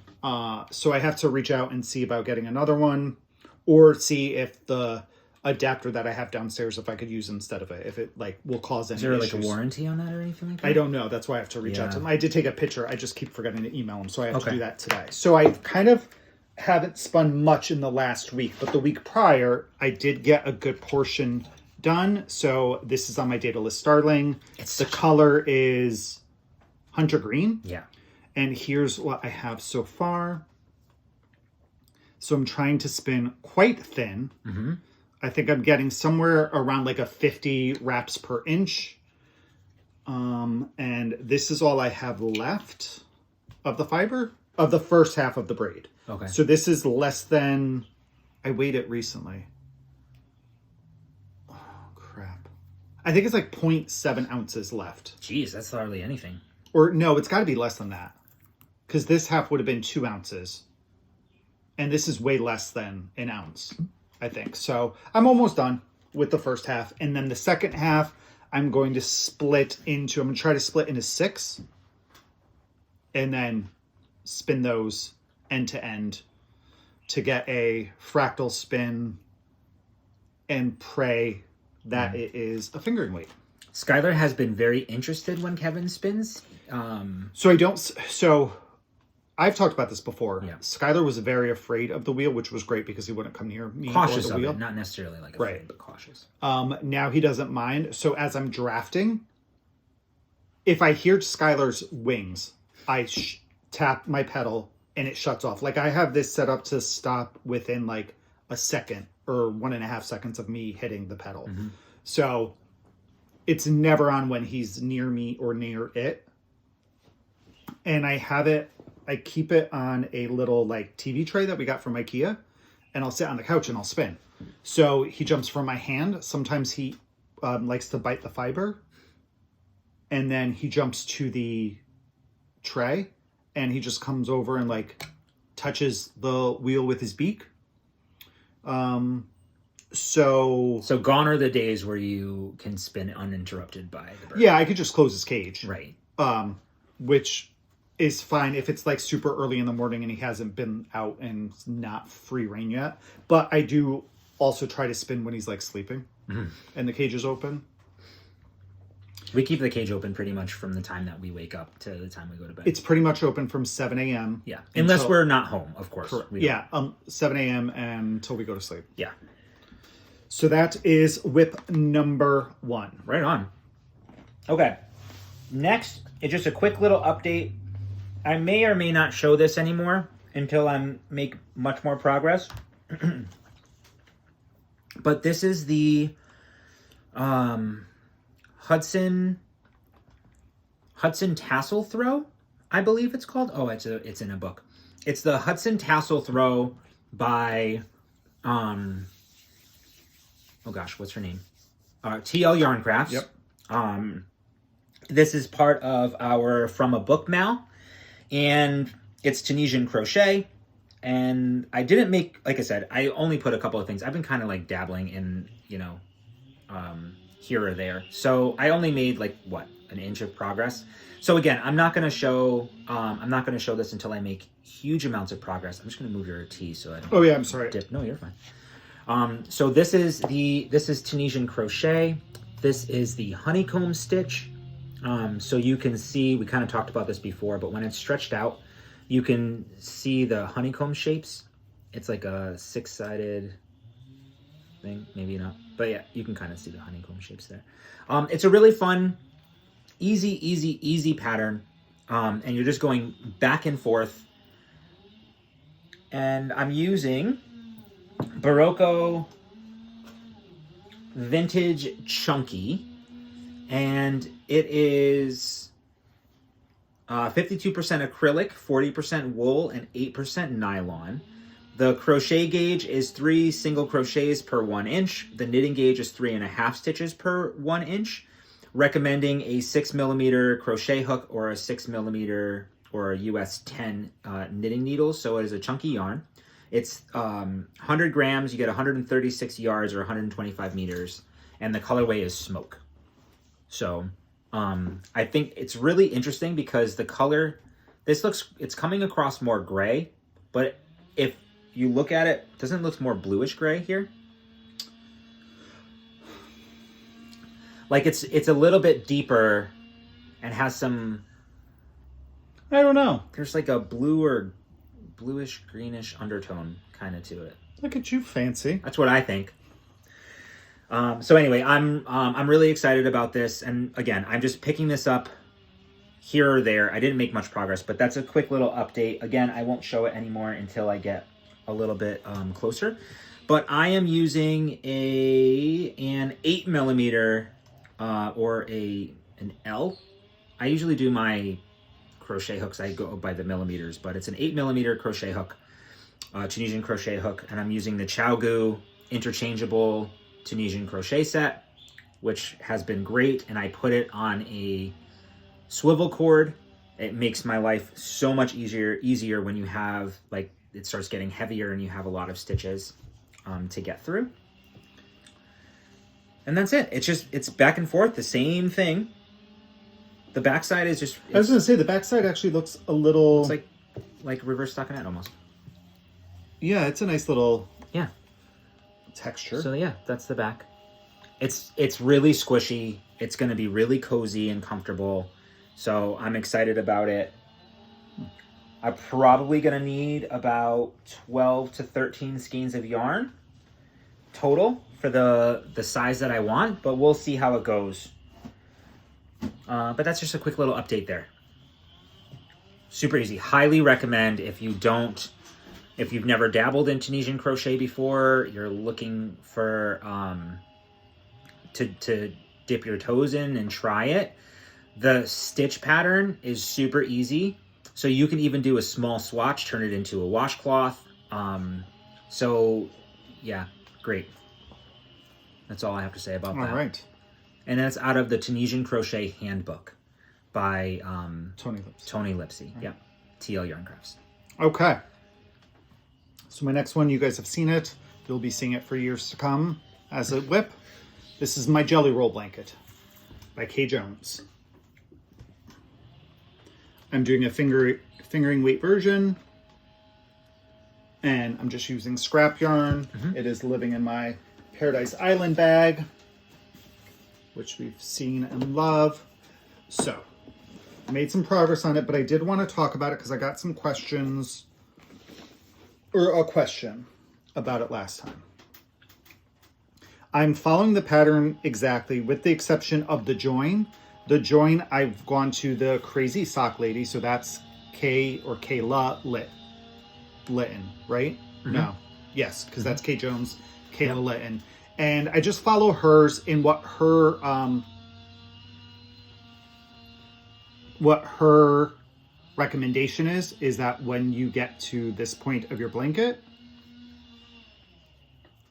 So I have to reach out and see about getting another one or see if the adapter that I have downstairs, if I could use instead of it, if it like will cause any issues. Is there like a warranty on that or anything like that? I don't know. That's why I have to reach out to them. I did take a picture. I just keep forgetting to email them. So I have to do that today. So I kind of haven't spun much in the last week, but the week prior, I did get a good portion done. So this is on my Daedalus Starling. The color is Hunter Green. Yeah. And here's what I have so far. So I'm trying to spin quite thin. Mm-hmm. I think I'm getting somewhere around like a 50 wraps per inch. And this is all I have left of the fiber of the first half of the braid. Okay. So this is less than, I weighed it recently. Oh, crap. I think it's like 0.7 ounces left. Jeez, that's hardly anything. Or no, it's got to be less than that. Because this half would have been 2 ounces. And this is way less than an ounce, I think. So I'm almost done with the first half. And then the second half, I'm going to I'm going to try to split into 6. And then spin those end to end to get a fractal spin and pray that it is a fingering weight. Skylar has been very interested when Kevin spins. So I've talked about this before. Yeah. Skylar was very afraid of the wheel, which was great because he wouldn't come near me. Cautious or the of wheel. it, not necessarily like afraid, but cautious. Now he doesn't mind. So as I'm drafting, if I hear Skylar's wings, I tap my pedal and it shuts off. Like I have this set up to stop within like a second or 1.5 seconds of me hitting the pedal. Mm-hmm. So it's never on when he's near me or near it. And I keep it on a little like TV tray that we got from IKEA, and I'll sit on the couch and I'll spin. So he jumps from my hand. Sometimes he likes to bite the fiber, and then he jumps to the tray and he just comes over and like touches the wheel with his beak. So gone are the days where you can spin uninterrupted by the bird. Yeah, I could just close his cage. Right. Which is fine if it's like super early in the morning and he hasn't been out and it's not free rein yet. But I do also try to spin when he's like sleeping and the cage is open. We keep the cage open pretty much from the time that we wake up to the time we go to bed. It's pretty much open from 7 a.m. Yeah, unless we're not home, of course. 7 a.m. until we go to sleep. Yeah. So that is whip number 1. Right on. Okay. Next, it's just a quick little update. I may or may not show this anymore until I make much more progress. But this is the Hudson Tassel Throw, I believe it's called. Oh, it's in a book. It's the Hudson Tassel Throw by oh gosh, what's her name? TL Yarn Crafts. Yep. This is part of our From a Book Mal, and it's Tunisian crochet. And I didn't make, like I said, I only put a couple of things. I've been kind of like dabbling in, here or there. So I only made like an inch of progress. So again, I'm not going to show this until I make huge amounts of progress. I'm just going to move your tea so I don't. Oh yeah, I'm sorry. Dip. No, you're fine. So this is Tunisian crochet. This is the honeycomb stitch. So you can see, we kind of talked about this before, but when it's stretched out, you can see the honeycomb shapes It's like a 6-sided thing, maybe not. But yeah, you can kind of see the honeycomb shapes there. It's a really fun, easy pattern. And you're just going back and forth. And I'm using Barocco Vintage Chunky. And it is 52% acrylic, 40% wool, and 8% nylon. The crochet gauge is 3 single crochets per 1 inch. The knitting gauge is 3.5 stitches per 1 inch. Recommending a 6mm crochet hook or a 6mm or a US 10 knitting needle. So it is a chunky yarn. It's 100 grams. You get 136 yards or 125 meters. And the colorway is smoke. So I think it's really interesting because the color, it's coming across more gray, but if you look at it, doesn't it look more bluish gray here? Like it's a little bit deeper and has some, I don't know. There's like a blue or bluish greenish undertone kind of to it. Look at you, fancy. That's what I think. So anyway, I'm really excited about this. And again, I'm just picking this up here or there. I didn't make much progress, but that's a quick little update. Again, I won't show it anymore until I get a little bit closer. But I am using an 8mm or an L. I usually do my crochet hooks, I go by the millimeters, but it's an 8mm crochet hook, Tunisian crochet hook, and I'm using the Chaogu interchangeable Tunisian crochet set, which has been great, and I put it on a swivel cord. It makes my life so much easier when you have, like, it starts getting heavier and you have a lot of stitches to get through. And that's it. It's back and forth, the same thing. The backside is just... I was going to say, the backside actually looks a little... It's like reverse stockinette almost. Yeah, it's a nice little... Yeah. Texture. So yeah, that's the back. It's really squishy. It's going to be really cozy and comfortable. So I'm excited about it. I'm probably going to need about 12 to 13 skeins of yarn total for the size that I want, but we'll see how it goes. But that's just a quick little update there. Super easy. Highly recommend if you've never dabbled in Tunisian crochet before, you're looking for to dip your toes in and try it. The stitch pattern is super easy. So you can even do a small swatch, turn it into a washcloth. So yeah, great. That's all I have to say about that. All right. And that's out of the Tunisian Crochet Handbook by Tony Lipsy. Tony Lipsy. Right. Yeah. TL Yarn Crafts. Okay. So my next one, you guys have seen it. You'll be seeing it for years to come as a whip. This is my Jelly Roll Blanket by Kay Jones. I'm doing a fingering weight version. And I'm just using scrap yarn. Mm-hmm. It is living in my Paradise Island bag, which we've seen and love. So, I made some progress on it, but I did want to talk about it because I got some questions, or a question about it last time. I'm following the pattern exactly, with the exception of the join. The join, I've gone to the Crazy Sock Lady, so that's Kay or Kayla Litton, right? Mm-hmm. No. Yes, because that's Kay Jones, Kayla Litton. And I just follow hers in what her recommendation is that when you get to this point of your blanket,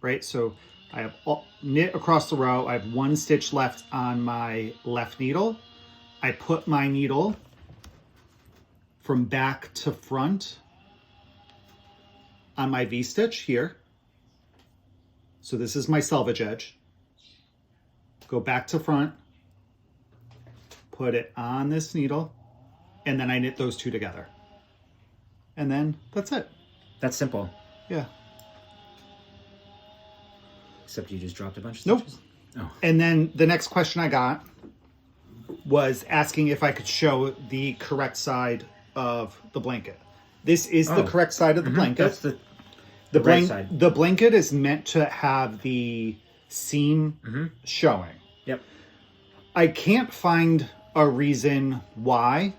right? So I have knit across the row. I have one stitch left on my left needle. I put my needle from back to front on my V-stitch here. So this is my selvage edge. Go back to front, put it on this needle, and then I knit those two together. And then that's it. That's simple. Yeah. Except you just dropped a bunch of stitches? Nope. Oh. And then the next question I got was asking if I could show the correct side of the blanket. This is the correct side of the blanket. That's the right side. The blanket is meant to have the seam showing. Yep. I can't find a reason why.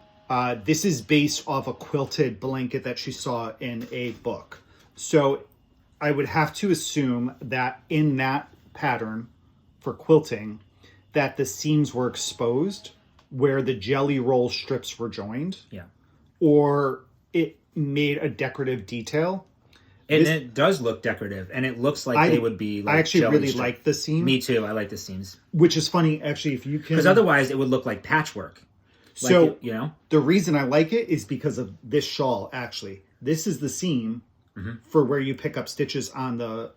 This is based off a quilted blanket that she saw in a book. So I would have to assume that in that pattern for quilting, that the seams were exposed where the jelly roll strips were joined. Yeah. Or it made a decorative detail. And it does look decorative, and it looks like they would be like I actually jelly really strip. like the seam. Me too. I like the seams. Which is funny, actually, if you can... Because otherwise it would look like patchwork. So, like, you know? The reason I like it is because of this shawl, actually. This is the seam for where you pick up stitches on the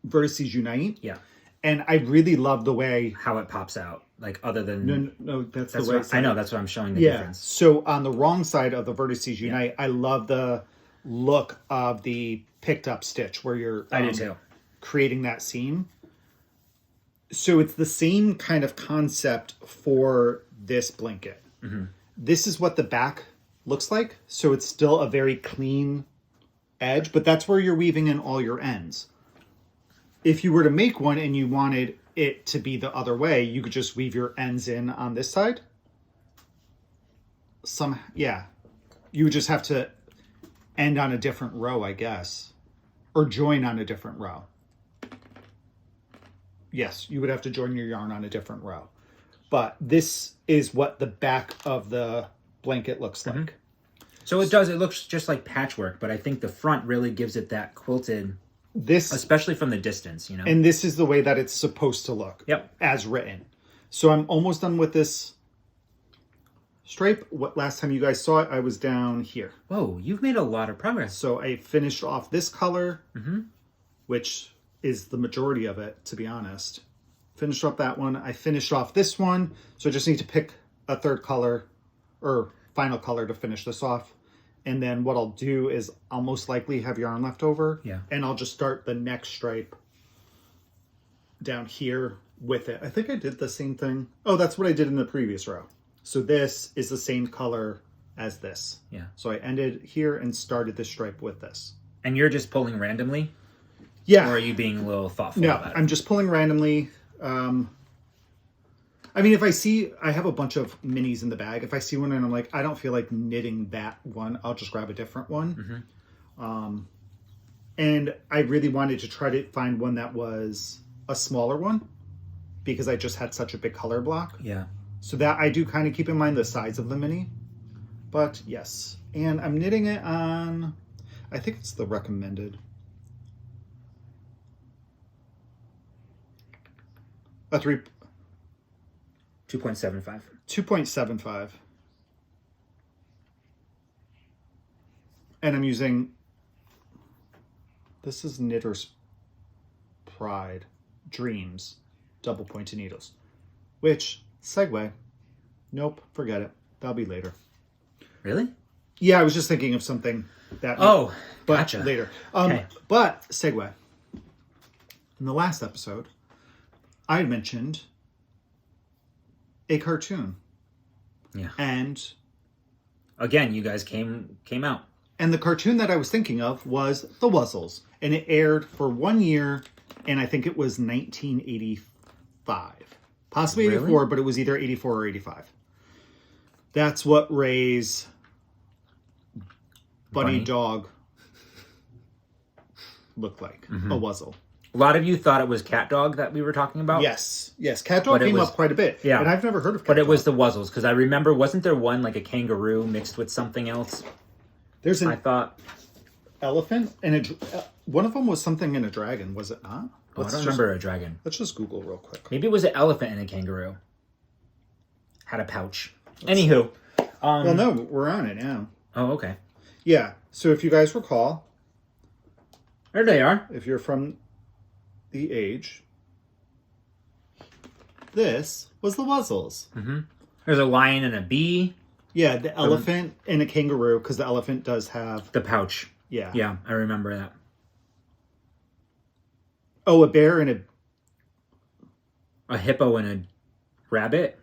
Vertices Unite. Yeah. And I really love the way... How it pops out. Like, other than... No, that's the what, right side. I know, that's what I'm showing the difference. So on the wrong side of the Vertices Unite, I love the look of the picked up stitch where you're I do too. Creating that seam. So it's the same kind of concept for this blanket. This is what the back looks like. So it's still a very clean edge, but that's where you're weaving in all your ends. If you were to make one and you wanted it to be the other way, you could just weave your ends in on this side. You would just have to end on a different row, I guess, or join on a different row. Yes, you would have to join your yarn on a different row. But this is what the back of the blanket looks like. So it looks just like patchwork, but I think the front really gives it that quilted, especially from the distance, you know? And this is the way that it's supposed to look. Yep. As written. So I'm almost done with this stripe. Last time you guys saw it, I was down here. Whoa, you've made a lot of progress. So I finished off this color, which is the majority of it, to be honest. Finished off that one. I finished off this one. So I just need to pick a third color or final color to finish this off. And then what I'll do is I'll most likely have yarn left over. Yeah. And I'll just start the next stripe down here with it. I think I did the same thing. Oh, that's what I did in the previous row. So this is the same color as this. Yeah. So I ended here and started this stripe with this. And you're just pulling randomly? Yeah. Or are you being a little thoughtful about it? I'm just pulling randomly. I mean, if I see, I have a bunch of minis in the bag. If I see one and I'm like, I don't feel like knitting that one, I'll just grab a different one. And I really wanted to try to find one that was a smaller one because I just had such a big color block. Yeah. So that I do kind of keep in mind the size of the mini. But yes. And I'm knitting it on, I think it's the recommended. A 2.75. 2.75. And I'm using, this is Knitter's Pride Dreams double pointed needles, which, segue, nope, forget it. That'll be later. Really? Yeah, I was just thinking of something that. Oh, but gotcha. Later. Okay. But, segue. In the last episode, I had mentioned a cartoon. Yeah. And again, you guys came out. And the cartoon that I was thinking of was The Wuzzles. And it aired for 1 year, and I think it was 1985. Possibly 84, but it was either 84 or 85. That's what Ray's bunny dog looked like. A Wuzzle. A lot of you thought it was Cat Dog that we were talking about. Yes. Cat Dog came up quite a bit. Yeah. And I've never heard of Cat But it Dog. was the Wuzzles, because I remember, wasn't there one like a kangaroo mixed with something else? There's an I thought elephant, and one of them was something in a dragon, was it not? I don't remember a dragon. Let's just Google real quick. Maybe it was an elephant and a kangaroo. Had a pouch. Anywho. Well, no, we're on it now. Oh, okay. Yeah. So if you guys recall. There they are. If you're from the age. This was the Wuzzles. There's a lion and a bee. Yeah, the elephant and a kangaroo, because the elephant does have... The pouch. Yeah. Yeah, I remember that. Oh, a bear and A hippo and a rabbit.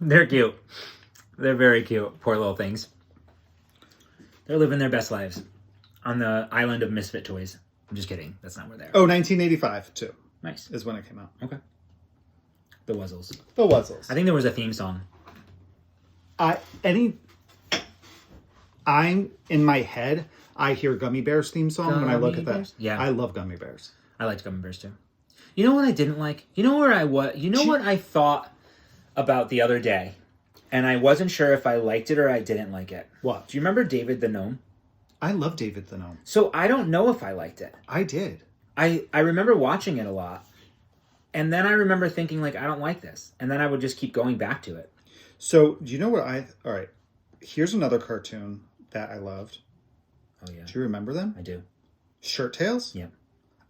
They're cute. They're very cute. Poor little things. They're living their best lives on the island of misfit toys. I'm just kidding. That's not where they are. Oh, 1985 too. Nice. Is when it came out. Okay. The Wuzzles. The Wuzzles. I think there was a theme song. I'm in my head. I hear Gummy Bears theme song when I look at that. Bears? Yeah. I love Gummy Bears. I liked Gummy Bears too. You know what I didn't like? You know where I was? You know what I thought about the other day? And I wasn't sure if I liked it or I didn't like it. What? Do you remember David the Gnome? I love David the Gnome. So I don't know if I liked it. I did. I remember watching it a lot. And then I remember thinking, like, I don't like this. And then I would just keep going back to it. So, do you know what all right. Here's another cartoon that I loved. Oh, yeah. Do you remember them? I do. Shirt Tails? Yeah.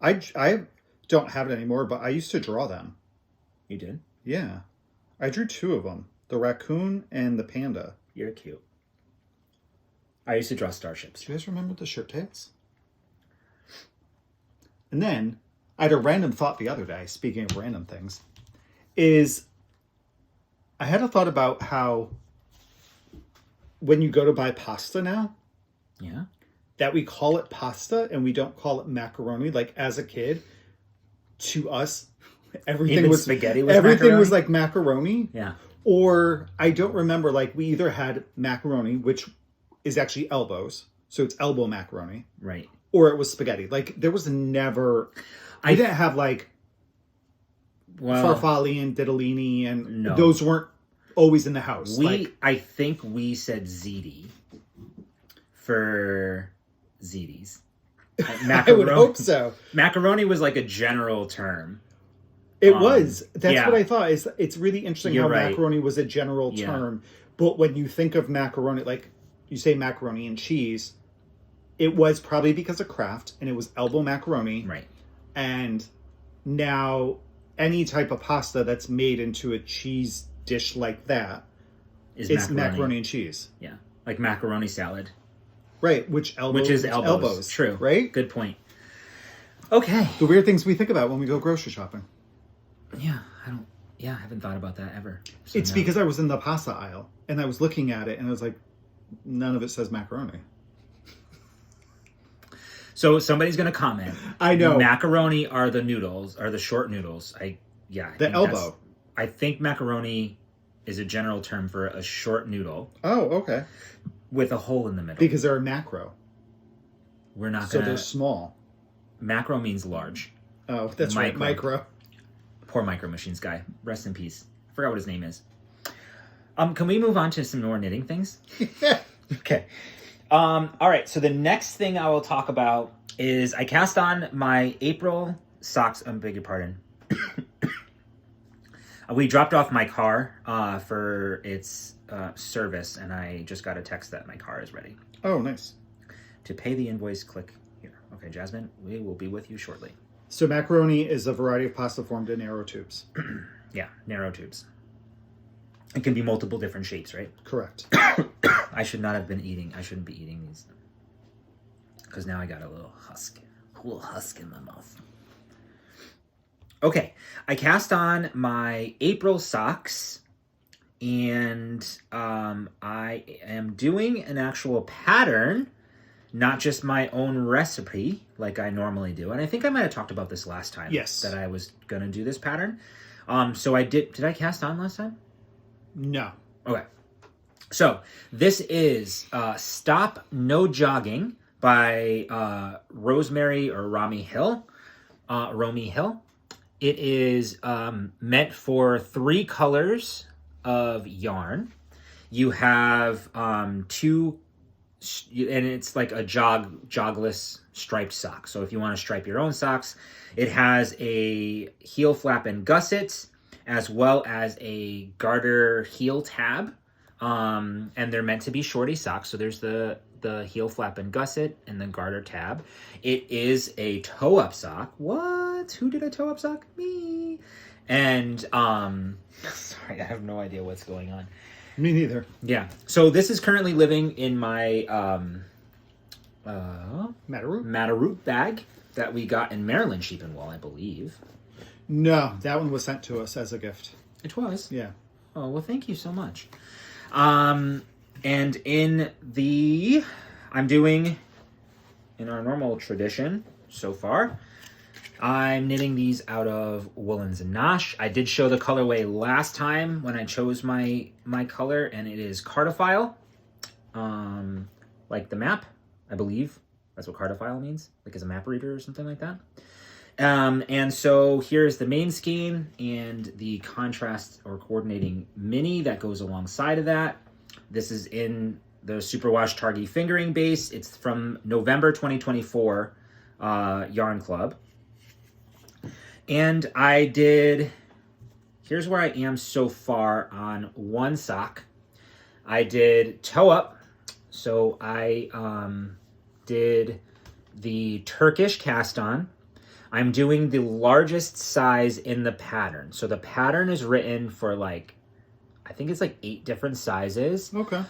I don't have it anymore, but I used to draw them. You did? Yeah. I drew 2 of them. The raccoon and the panda. You're cute. I used to draw starships. Do you guys remember the Shirt Tails? And then, I had a random thought the other day, speaking of random things, is I had a thought about how when you go to buy pasta now, Yeah. that we call it pasta and we don't call it macaroni. Like as a kid, to us, everything Even was spaghetti was everything macaroni? was like macaroni. Yeah. Or I don't remember, like we either had macaroni, which is actually elbows, so it's elbow macaroni, Right. or it was spaghetti. Like there was never, I didn't have like farfalle and ditalini, and those weren't always in the house. I think we said ziti for zitis. I would hope so. Macaroni was like a general term. It was. That's yeah. what I thought. It's really interesting You're how right. macaroni was a general term. But when you think of macaroni, like you say macaroni and cheese, it was probably because of Kraft and it was elbow macaroni. Right. And now any type of pasta that's made into a cheese dish like that is macaroni and cheese. Yeah. Like macaroni salad. Right. Which is elbows. True. Right? Good point. Okay. The weird things we think about when we go grocery shopping. Yeah. I haven't thought about that ever. So it's because I was in the pasta aisle and I was looking at it and I was like, none of it says macaroni. So somebody's going to comment. I know. Macaroni are the noodles, are the short noodles. I think elbow. I think macaroni is a general term for a short noodle. Oh, okay. With a hole in the middle. Because they're macro. We're not So going to... they're small. Macro means large. Oh, that's right. Micro. Poor Micro Machines guy. Rest in peace. I forgot what his name is. Can we move on to some more knitting things? Okay. All right. So the next thing I will talk about is I cast on my April socks. I beg your pardon. We dropped off my car for its service, and I just got a text that my car is ready. Oh, nice. To pay the invoice, click here. Okay, Jasmine, we will be with you shortly. So macaroni is a variety of pasta formed in narrow tubes. Yeah, narrow tubes. It can be multiple different shapes, right? Correct. I shouldn't be eating these. Because now I got a little husk in my mouth. Okay, I cast on my April socks, and I am doing an actual pattern, not just my own recipe like I normally do. And I think I might have talked about this last time. Yes. That I was going to do this pattern. So I did. Did I cast on last time? No. Okay. So this is Stop No Jogging by Rosemary or Romy Hill. It is meant for 3 colors of yarn. You have 2, and it's like a jogless striped sock. So if you want to stripe your own socks, it has a heel flap and gusset, as well as a garter heel tab. And they're meant to be shorty socks. So there's the heel flap and gusset and the garter tab. It is a toe-up sock. What? Who did a toe-up sock? Me. And, sorry, I have no idea what's going on. Me neither. Yeah. So this is currently living in my Matterroot bag that we got in Maryland Sheep and Wool, I believe. No, that one was sent to us as a gift. It was? Yeah. Oh, well, thank you so much. And in the I'm doing, in our normal tradition so far, I'm knitting these out of Woolens and Nosh. I did show the colorway last time when I chose my color, and it is Cartophile, like the map, I believe. That's what Cartophile means, like as a map reader or something like that. And so here's the main skein and the contrast or coordinating mini that goes alongside of that. This is in the Superwash Targhee fingering base. It's from November 2024 Yarn Club. And I did, here's where I am so far on one sock. I did toe up. So I did the Turkish cast on. I'm doing the largest size in the pattern. So the pattern is written for like, I think it's like 8 different sizes. Okay.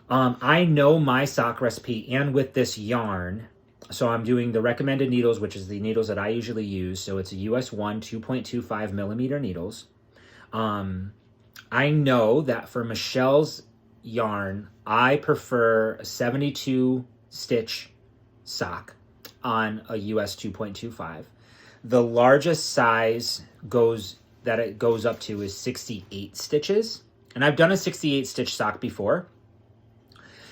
I know my sock recipe, and with this yarn, so I'm doing the recommended needles, which is the needles that I usually use. So it's a US 1 2.25 millimeter needles. I know that for Michelle's yarn, I prefer a 72 stitch sock on a US 2.25. The largest size it goes up to is 68 stitches. And I've done a 68 stitch sock before.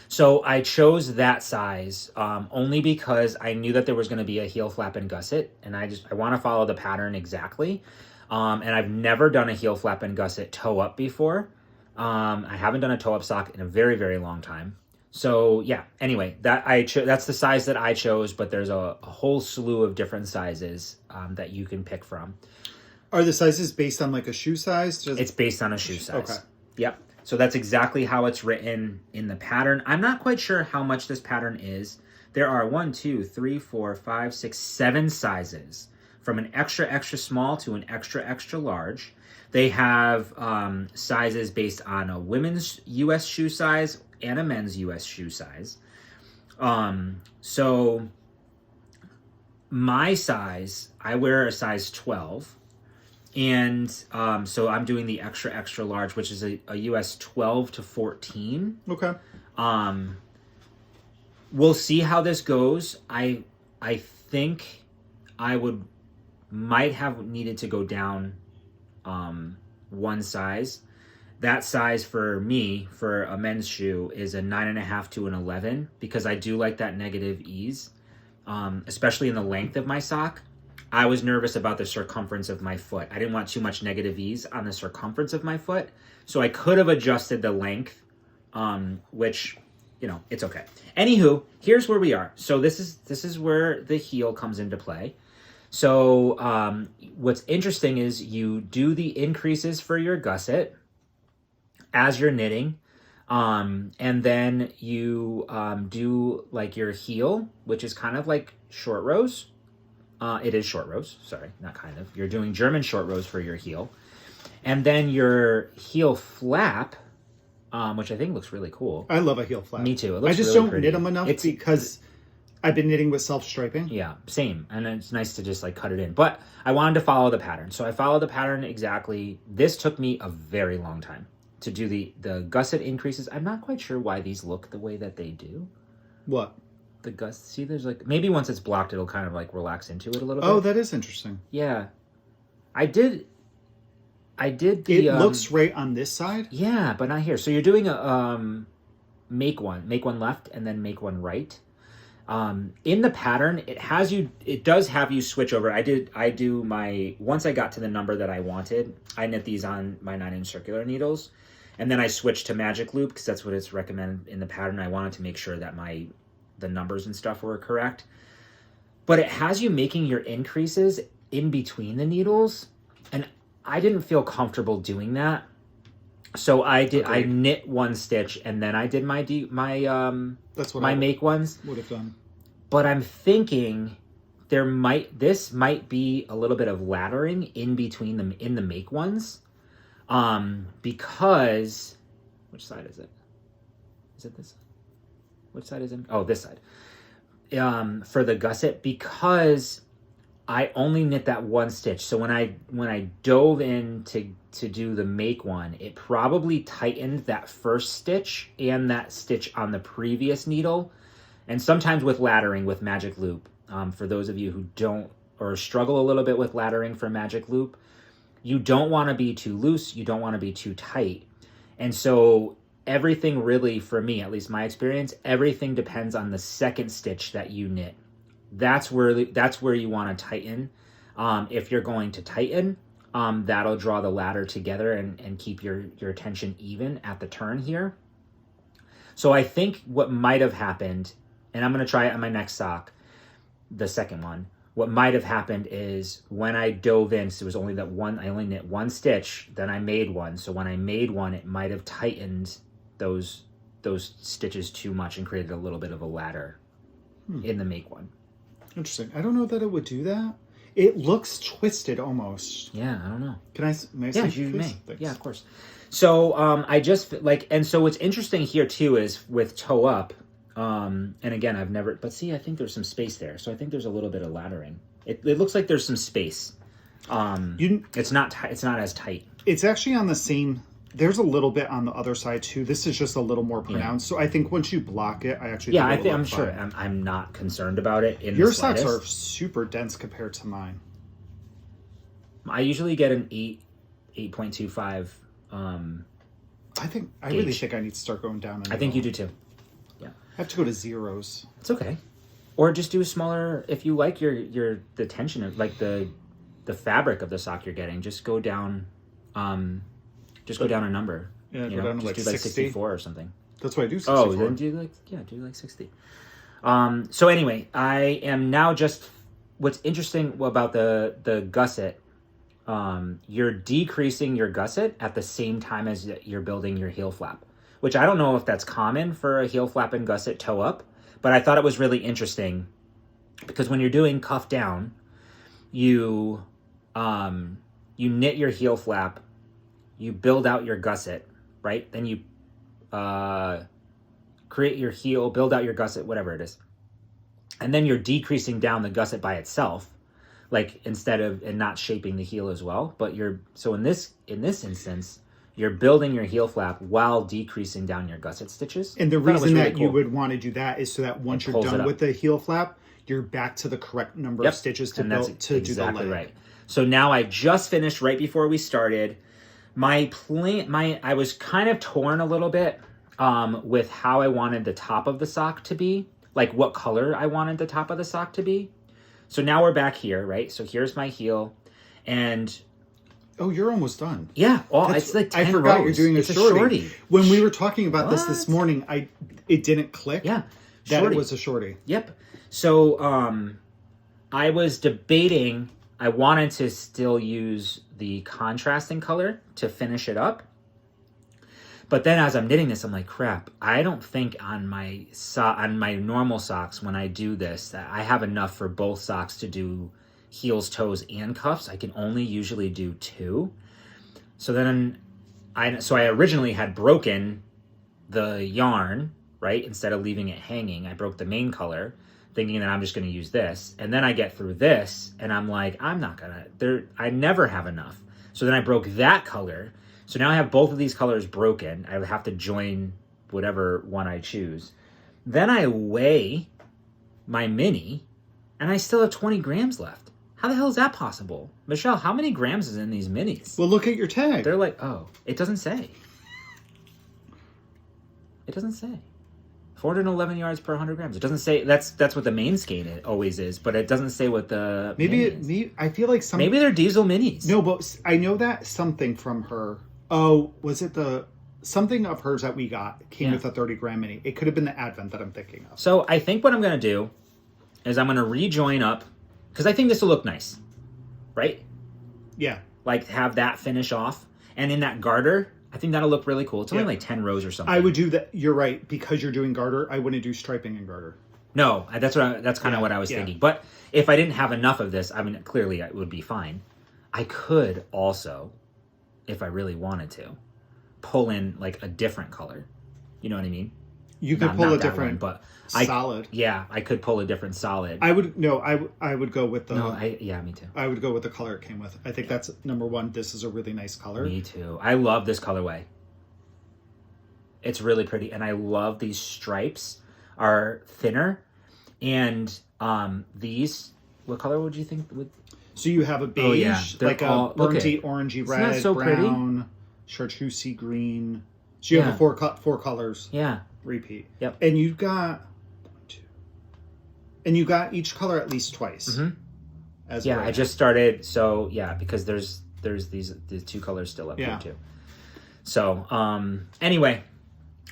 So I chose that size only because I knew that there was going to be a heel flap and gusset, and I want to follow the pattern exactly. And I've never done a heel flap and gusset toe up before. I haven't done a toe up sock in a very, very long time. So yeah, anyway, that's the size that I chose, but there's a whole slew of different sizes that you can pick from. Are the sizes based on like a shoe size? It's based on a shoe size. Okay. Yep. So that's exactly how it's written in the pattern. I'm not quite sure how much this pattern is. There are 1, 2, 3, 4, 5, 6, 7 sizes, from an extra, extra small to an extra, extra large. They have sizes based on a women's US shoe size and a men's US shoe size. So my size, I wear a size 12. And so I'm doing the extra, extra large, which is a US 12 to 14. Okay. We'll see how this goes. I think I might have needed to go down one size. That size for me, for a men's shoe, is a 9.5 to an 11, because I do like that negative ease, especially in the length of my sock. I was nervous about the circumference of my foot. I didn't want too much negative ease on the circumference of my foot. So I could have adjusted the length, which, it's okay. Anywho, here's where we are. So this is where the heel comes into play. So what's interesting is you do the increases for your gusset as you're knitting. And then you do like your heel, which is kind of like short rows. It is short rows, sorry, not kind of. You're doing German short rows for your heel. And then your heel flap, which I think looks really cool. I love a heel flap. Me too. It looks I just really don't pretty. knit them enough because I've been knitting with self-striping. Yeah, same. And it's nice to just like cut it in. But I wanted to follow the pattern. So I followed the pattern exactly. This took me a very long time to do the gusset increases. I'm not quite sure why these look the way that they do. What? The gust, see, there's like, maybe once it's blocked, it'll kind of like relax into it a little bit. Oh, that is interesting. Yeah. I did It looks right on this side? Yeah, but not here. So you're doing a make one left and then make one right. In the pattern, it does have you switch over. Once I got to the number that I wanted, I knit these on my 9-inch circular needles, and then I switched to magic loop because that's what it's recommended in the pattern. I wanted to make sure that the numbers and stuff were correct. But it has you making your increases in between the needles, and I didn't feel comfortable doing that. So I knit one stitch and then I did my that's what my make ones. Would have done. But I'm thinking this might be a little bit of laddering in between them in the make ones. Because which side is it? Is it this? Which side is it? Oh, this side. For the gusset, because I only knit that one stitch. So when I dove in to do the make one, it probably tightened that first stitch and that stitch on the previous needle. And sometimes with laddering with Magic Loop, for those of you who don't or struggle a little bit with laddering for Magic Loop, you don't want to be too loose, you don't want to be too tight. And so everything really, for me, at least my experience, everything depends on the second stitch that you knit. That's where you want to tighten. If you're going to tighten, that'll draw the ladder together and keep your tension even at the turn here. So I think what might have happened, and I'm going to try it on my next sock, the second one, what might have happened is when I dove in, so it was only that one, I only knit one stitch, then I made one. So when I made one, it might have tightened those stitches too much and created a little bit of a ladder in the make one. Interesting. I don't know that it would do that. It looks twisted almost. Yeah, I don't know. May I yeah, see, you please? may. Thanks. Yeah, of course. So I just like, and so what's interesting here too is with toe up, and again, I've never, but see, I think there's some space there. So I think there's a little bit of laddering. It looks like there's some space. It's not as tight. It's actually on the same, there's a little bit on the other side too. This is just a little more pronounced. Yeah. So I think once you block it, I actually I'm sure. I'm not concerned about it. Your socks are super dense compared to mine. I usually get an 8.25. I really think I need to start going down. I think you do too. Yeah. I have to go to zeros. It's okay. Or just do a smaller, if you like the tension of like the fabric of the sock you're getting, just go down, go down a number. Yeah, go down to like 64 or something. That's what I do. 64. Oh, then do like 60. So anyway, I am now just, what's interesting about the gusset, you're decreasing your gusset at the same time as you're building your heel flap, which I don't know if that's common for a heel flap and gusset toe up, but I thought it was really interesting because when you're doing cuff down, you knit your heel flap, you build out your gusset, right? Then you create your heel, build out your gusset, whatever it is. And then you're decreasing down the gusset by itself, like instead of, and not shaping the heel as well. But so in this instance, you're building your heel flap while decreasing down your gusset stitches. And the reason that you would want to do that is so that once you're done with the heel flap, you're back to the correct number of stitches to do the leg. Right. So now I just finished right before we started. I was kind of torn a little bit with how I wanted the top of the sock to be, like what color I wanted the top of the sock to be. So now we're back here, right? So here's my heel, and oh, you're almost done. Yeah, it's like 10 I forgot rows. You're doing it's a shorty. When we were talking about What? this morning, it didn't click. Yeah, that it was a shorty. Yep. So I was debating. I wanted to still use the contrasting color to finish it up. But then as I'm knitting this, I'm like, crap, I don't think on my normal socks when I do this, that I have enough for both socks to do heels, toes, and cuffs. I can only usually do 2. So then I originally had broken the yarn, right? Instead of leaving it hanging, I broke the main color, thinking that I'm just going to use this. And then I get through this, and I'm like, I never have enough. So then I broke that color. So now I have both of these colors broken. I would have to join whatever one I choose. Then I weigh my mini, and I still have 20 grams left. How the hell is that possible? Michelle, how many grams is in these minis? Well, look at your tag. They're like, oh, it doesn't say. It doesn't say. 411 yards per 100 grams. It doesn't say, that's what the main skein always is, but it doesn't say what the I feel like maybe they're diesel minis. No, but I know that something from her. Oh, was it something of hers that we got came with a 30-gram mini? It could have been the Advent that I'm thinking of. So I think what I'm going to do is I'm going to rejoin up, because I think this will look nice, right? Yeah. Like have that finish off. And in that garter, I think that'll look really cool. It's only like 10 rows or something. I would do that. You're right. Because you're doing garter, I wouldn't do striping and garter. No, that's kind of what I was thinking. But if I didn't have enough of this, I mean, clearly it would be fine. I could also, if I really wanted to, pull in like a different color. You know what I mean? You could pull a different, but solid. I could pull a different solid. I would go with the. Me too. I would go with the color it came with. I think that's number one. This is a really nice color. Me too. I love this colorway. It's really pretty, and I love these stripes are thinner. And these, what color would you think would? So you have a beige, like a burnt-y, orangey red, so brown, chartreusey green. So you have a four colors. Yeah. Repeat. Yep. And you got each color at least twice. Mm-hmm. As I just started. So because there's the two colors still up here too. So anyway,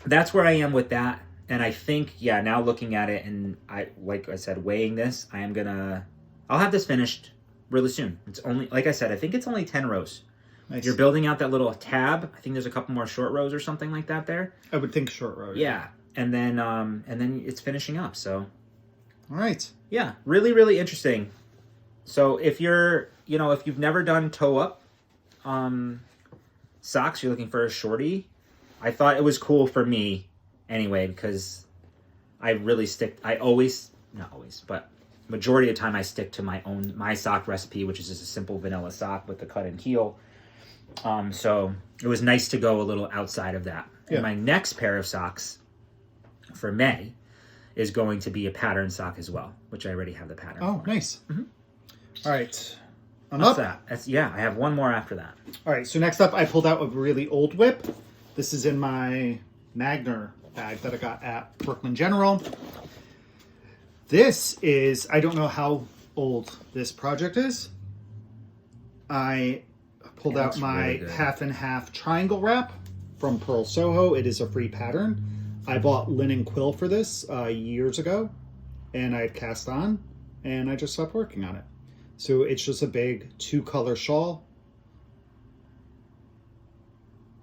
that's where I am with that. And I think, now looking at it, and like I said, weighing this, I'll have this finished really soon. It's only, like I said, I think it's only 10 rows. Nice. You're building out that little tab. I think there's a couple more short rows or something like that there. I would think short row. Yeah. And then it's finishing up. So. All right. Yeah. Really, really interesting. So if you've never done toe up socks, you're looking for a shorty, I thought it was cool for me anyway, because majority of the time I stick to my sock recipe, which is just a simple vanilla sock with the cut and heel. So it was nice to go a little outside of that. Yeah. And my next pair of socks for May is going to be a pattern sock as well, which I already have the pattern. Oh, for. Nice. Mm-hmm. All right. That's up. I have one more after that. All right. So next up, I pulled out a really old whip. This is in my Magner bag that I got at Brooklyn General. This is, I don't know how old this project is. I pulled out my really half and half triangle wrap from Pearl Soho. It is a free pattern. I bought linen quill for this years ago, and I had cast on, and I just stopped working on it. So it's just a big 2-color shawl.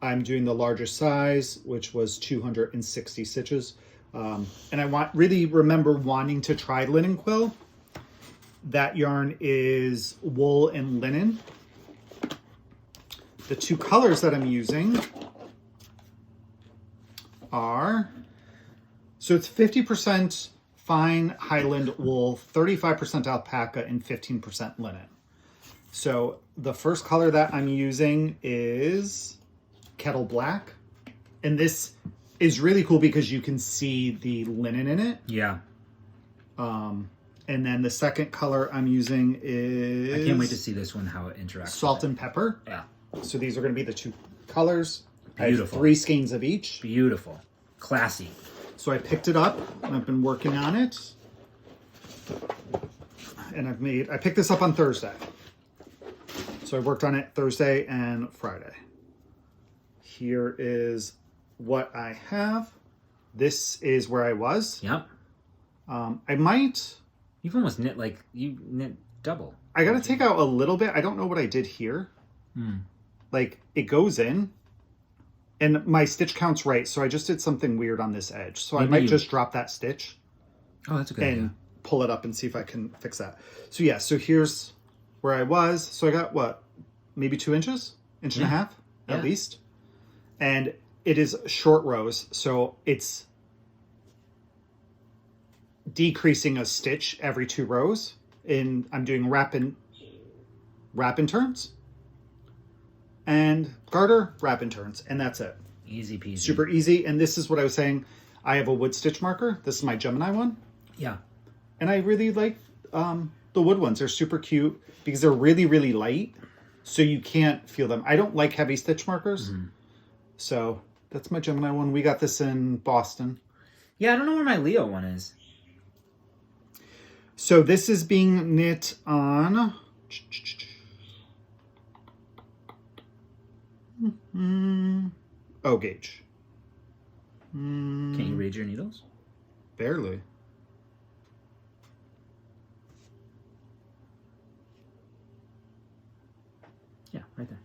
I'm doing the largest size, which was 260 stitches. And I remember wanting to try linen quill. That yarn is wool and linen. The 2 colors that I'm using are, so it's 50% fine Highland wool, 35% alpaca, and 15% linen. So the first color that I'm using is Kettle Black. And this is really cool because you can see the linen in it. Yeah. And then the second color I'm using is... I can't wait to see this one, how it interacts. Salt and Pepper. Yeah. So these are going to be the 2 colors. Beautiful. I have 3 skeins of each. Beautiful. Classy. So I picked it up and I've been working on it. And I picked this up on Thursday. So I worked on it Thursday and Friday. Here is what I have. This is where I was. Yep. I might... You've almost you knit double. I got to take out a little bit. I don't know what I did here. Like, it goes in, and my stitch count's right, so I just did something weird on this edge. So I might just drop that stitch. Oh, that's a good idea. And pull it up and see if I can fix that. So yeah, so here's where I was. So I got, what, maybe 2 inches? Inch and a half, at least. And it is short rows, so it's decreasing a stitch every 2 rows. And I'm doing wrap and turns. And garter, wrap and turns. And that's it. Easy peasy. Super easy. And this is what I was saying. I have a wood stitch marker. This is my Gemini one. Yeah. And I really like the wood ones. They're super cute because they're really, really light. So you can't feel them. I don't like heavy stitch markers. Mm-hmm. So that's my Gemini one. We got this in Boston. Yeah, I don't know where my Leo one is. So this is being knit on... gauge. Can you read your needles? Barely. Yeah, right there.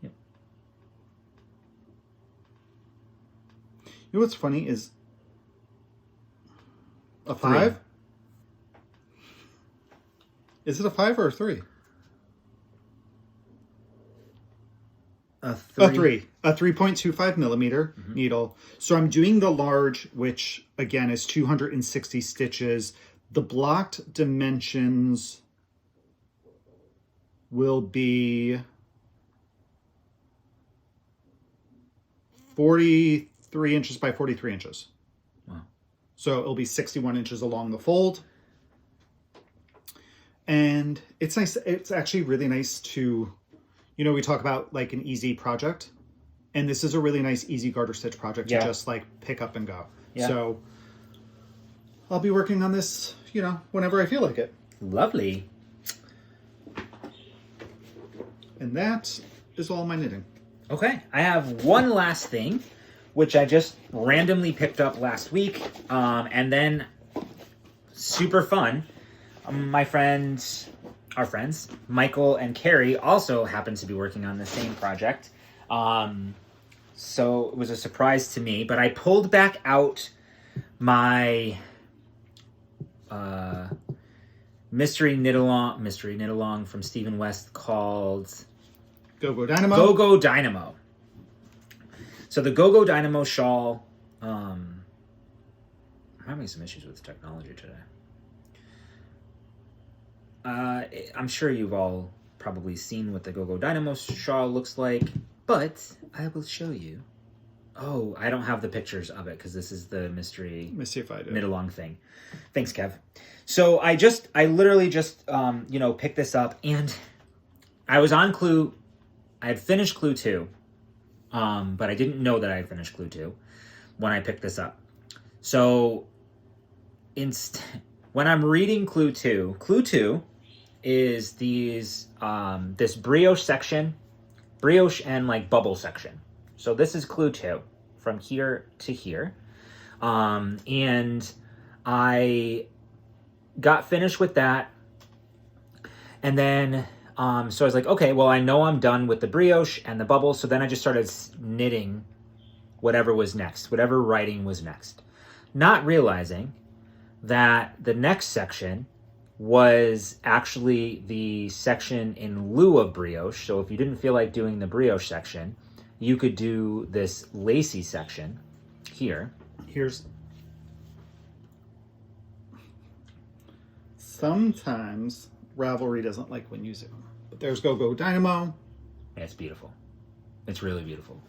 Yep. You know what's funny is a 5? 3. Is it a 5 or a 3? A 3. A 3.25 millimeter needle. So I'm doing the large, which again is 260 stitches. The blocked dimensions will be 43 inches by 43 inches. Wow. So it'll be 61 inches along the fold. And it's nice. It's actually really nice to, we talk about like an easy project. And this is a really nice, easy garter stitch project to just like pick up and go. Yeah. So I'll be working on this, whenever I feel like it. Lovely. And that is all my knitting. Okay. I have one last thing, which I just randomly picked up last week. And then super fun. Our friends, Michael and Carrie, also happened to be working on the same project. So it was a surprise to me, but I pulled back out my mystery knit along from Stephen West called Go Dynamo. Go Dynamo. So the Go Dynamo shawl. I'm having some issues with technology today. I'm sure you've all probably seen what the Go Dynamo shawl looks like, but I will show you. Oh, I don't have the pictures of it because this is the mystery. Let me see if I do. Knit along thing. Thanks, Kev. So I literally just picked this up, and I was on Clue. I had finished Clue 2, but I didn't know that I had finished Clue 2 when I picked this up. So when I'm reading Clue 2 is these this brioche section, brioche and like bubble section. So this is Clue 2 from here to here. And I got finished with that. And then, so I was like, okay, well, I know I'm done with the brioche and the bubble. So then I just started knitting whatever was next, whatever writing was next. Not realizing that the next section was actually the section in lieu of brioche. So if you didn't feel like doing the brioche section, you could do this lacy section here. Sometimes Ravelry doesn't like when you zoom. But there's Go Dynamo. It's beautiful. It's really beautiful.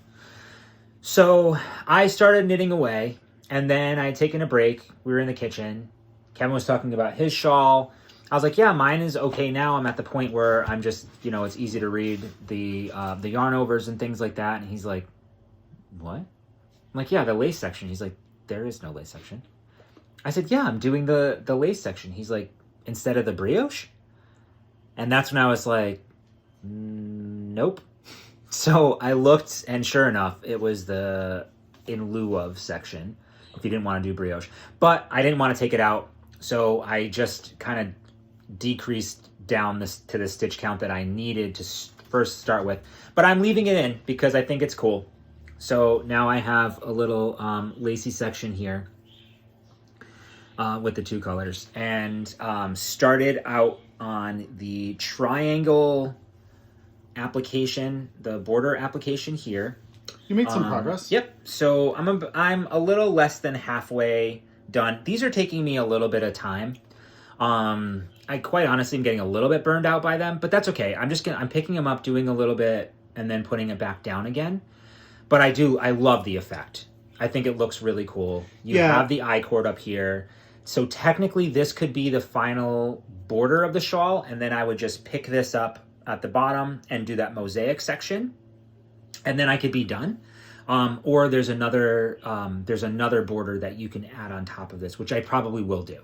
So I started knitting away, and then I had taken a break. We were in the kitchen. Kevin was talking about his shawl. I was like, yeah, mine is okay now. I'm at the point where I'm just, it's easy to read the yarn overs and things like that. And he's like, what? I'm like, yeah, the lace section. He's like, there is no lace section. I said, yeah, I'm doing the lace section. He's like, instead of the brioche? And that's when I was like, nope. So I looked, and sure enough, it was the in lieu of section, if you didn't want to do brioche. But I didn't want to take it out, so I just kind of decreased down to the stitch count that I needed to first start with. But I'm leaving it in because I think it's cool. So now I have a little lacy section here with the two colors, and started out on the triangle application, the border application here. You made some progress. Yep. So I'm a little less than halfway done. These are taking me a little bit of time. I quite honestly am getting a little bit burned out by them, but that's okay. I'm picking them up, doing a little bit, and then putting it back down again. But I love the effect. I think it looks really cool. You have the I-cord up here. So technically this could be the final border of the shawl, and then I would just pick this up at the bottom and do that mosaic section, and then I could be done. Or there's another border that you can add on top of this, which I probably will do.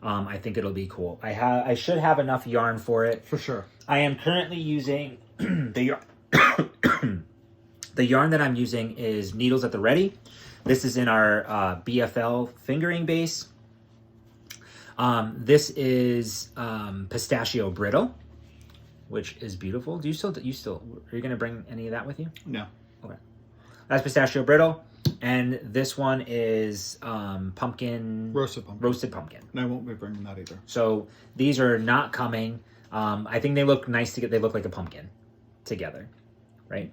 I think it'll be cool. I should have enough yarn for it. For sure. I am currently using the yarn that I'm using is Needles at the Ready. This is in our BFL fingering base. This is Pistachio Brittle, which is beautiful. Are you going to bring any of that with you? No. Okay. That's Pistachio Brittle. And this one is pumpkin. Roasted pumpkin. And I won't be bringing that either. So these are not coming. I think they look nice they look like a pumpkin together, right?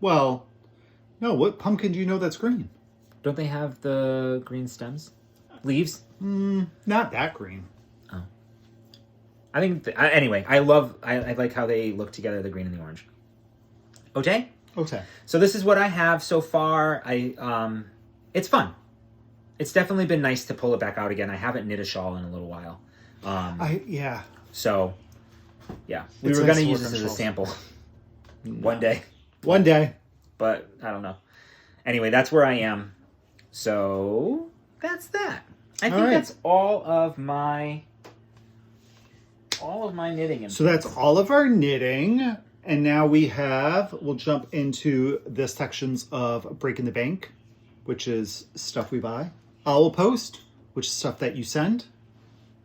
Well, no. What pumpkin do you know that's green? Don't they have the green stems? Leaves? Not that green. Oh. I think, anyway, I like how they look together, the green and the orange. Okay? Okay. So this is what I have so far. It's fun. it's definitely been nice to pull it back out again. I haven't knit a shawl in a little while. So, yeah. We were going to use this as a sample one day. One day. But I don't know. Anyway, that's where I am. So, that's that. I think that's all of my knitting. So that's all of our knitting. And now we'll jump into the sections of Breaking the Bank, which is stuff we buy. Owl Post, which is stuff that you send.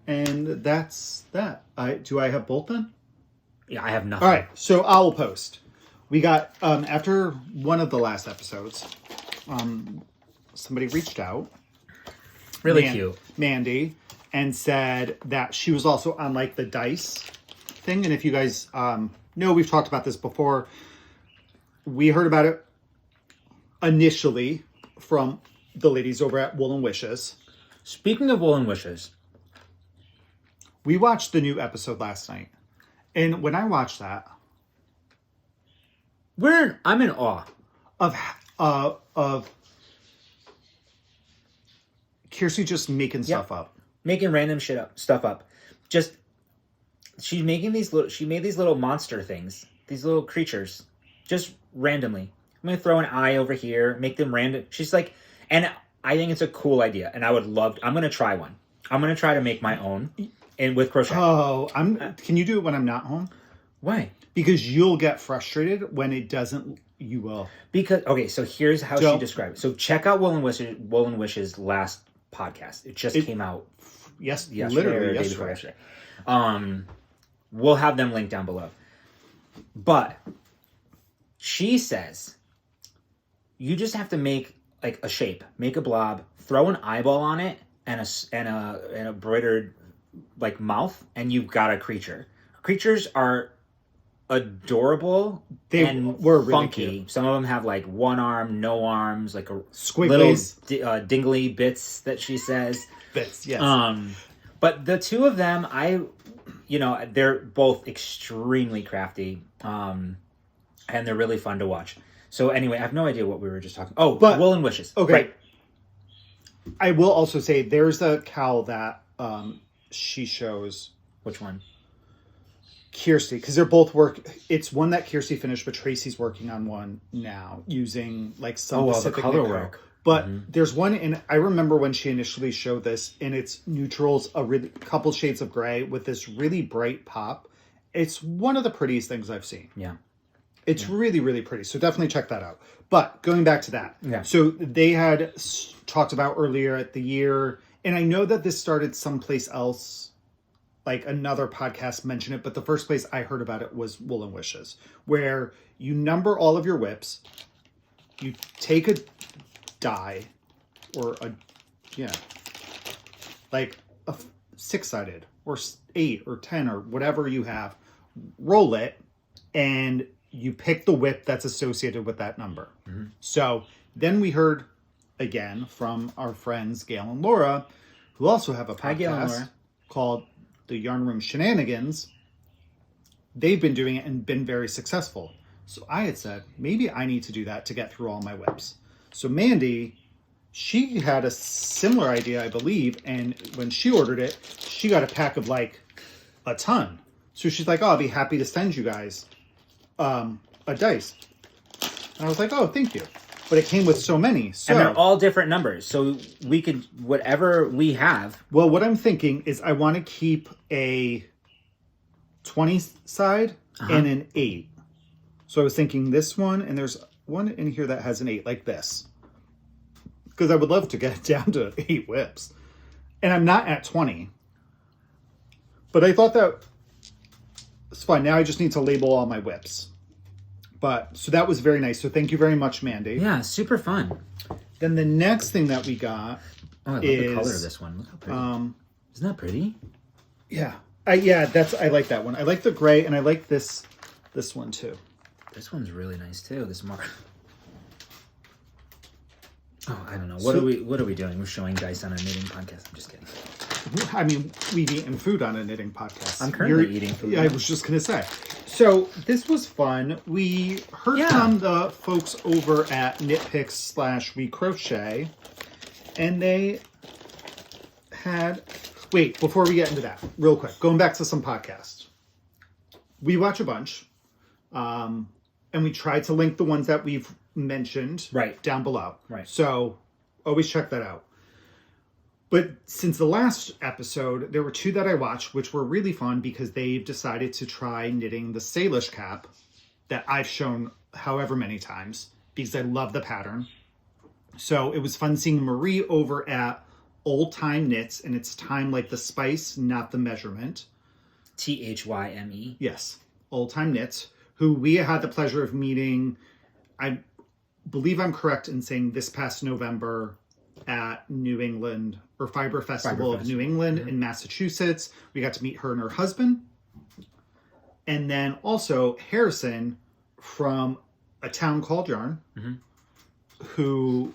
And that's that. Do I have both then? Yeah, I have nothing. All right. So Owl Post. We got, after one of the last episodes, somebody reached out. Really cute. Mandy. And said that she was also on like the dice thing. And if you guys know, we've talked about this before. We heard about it initially from the ladies over at Wool and Wishes. Speaking of Wool and Wishes, we watched the new episode last night. And when I watched that, I'm in awe of Kirsty just making stuff up. Making random stuff up. Just she made these little monster things, these little creatures, just randomly. I'm gonna throw an eye over here, make them random. She's like, and I think it's a cool idea, and I'm gonna try one. I'm gonna try to make my own, and with crochet. Oh, can you do it when I'm not home? Why? Because you'll get frustrated when it doesn't. You will. So here's how she described it. So check out Wool and Wish's last podcast. It just came out. Yes, literally yesterday. We'll have them linked down below. But she says you just have to make like a shape, make a blob, throw an eyeball on it, and a embroidered like mouth, and you've got a creature. Creatures are adorable and were really funky. cute. Some of them have like one arm, no arms, like a squigglies, little dingly bits that she says. Bits, yes. But the two of them, they're both extremely crafty, and they're really fun to watch. So anyway, I have no idea what we were just talking. Oh, but Wool and Wishes. Okay. Right. I will also say there's a cowl that she shows. Which one? Kirsty, because they're both it's one that Kirsty finished, but Tracy's working on one now using like some specific the color work. But there's one, and I remember when she initially showed this, and it's neutrals, couple shades of gray with this really bright pop. It's one of the prettiest things I've seen. Yeah. It's really, really pretty. So definitely check that out. But going back to that. Yeah. So they had talked about earlier at the year, and I know that this started someplace else, like another podcast mentioned it, but the first place I heard about it was Wool and Wishes, where you number all of your whips, you take a die, or like a 6-sided, or 8 or 10 or whatever you have, roll it, and you pick the whip that's associated with that number. Mm-hmm. So then we heard again from our friends Gail and Laura, who also have a podcast called The Yarn Room Shenanigans. They've been doing it and been very successful. So I had said, maybe I need to do that to get through all my whips. So Mandy, she had a similar idea, I believe, and when she ordered it, she got a pack of like a ton. So she's like, oh, I'll be happy to send you guys a dice. And I was like, oh, thank you. But it came with so many. So, and they're all different numbers. So we could, whatever we have. Well, what I'm thinking is I want to keep a 20 side and an 8. So I was thinking this one, and there's one in here that has an 8 like this. Because I would love to get it down to 8 whips. And I'm not at 20. But I thought that it's fine. Now I just need to label all my whips. But, so that was very nice. So thank you very much, Mandy. Yeah, super fun. Then the next thing that we got I love the color of this one. Look how pretty. Isn't that pretty? Yeah. I like that one. I like the gray, and I like this one too. This one's really nice too. This mark. Oh, I don't know. What are we doing? We're showing dice on a knitting podcast. I'm just kidding. I mean, we've eaten food on a knitting podcast. I'm currently eating food. I was just going to say. So, this was fun. We heard from the folks over at Knitpicks /We Crochet, And they had... Wait, before we get into that, real quick, going back to some podcasts. We watch a bunch, and we try to link the ones that we've mentioned down below. Right. So always check that out. But since the last episode, there were 2 that I watched, which were really fun because they've decided to try knitting the Salish cap that I've shown however many times because I love the pattern. So it was fun seeing Marie over at Old Time Knits, and it's time like the spice, not the measurement. THYME. Yes, Old Time Knits, who we had the pleasure of meeting, I believe I'm correct in saying this past November at New England, or Fiber Festival of New England in Massachusetts. We got to meet her and her husband. And then also Harrison from a town called Yarn, who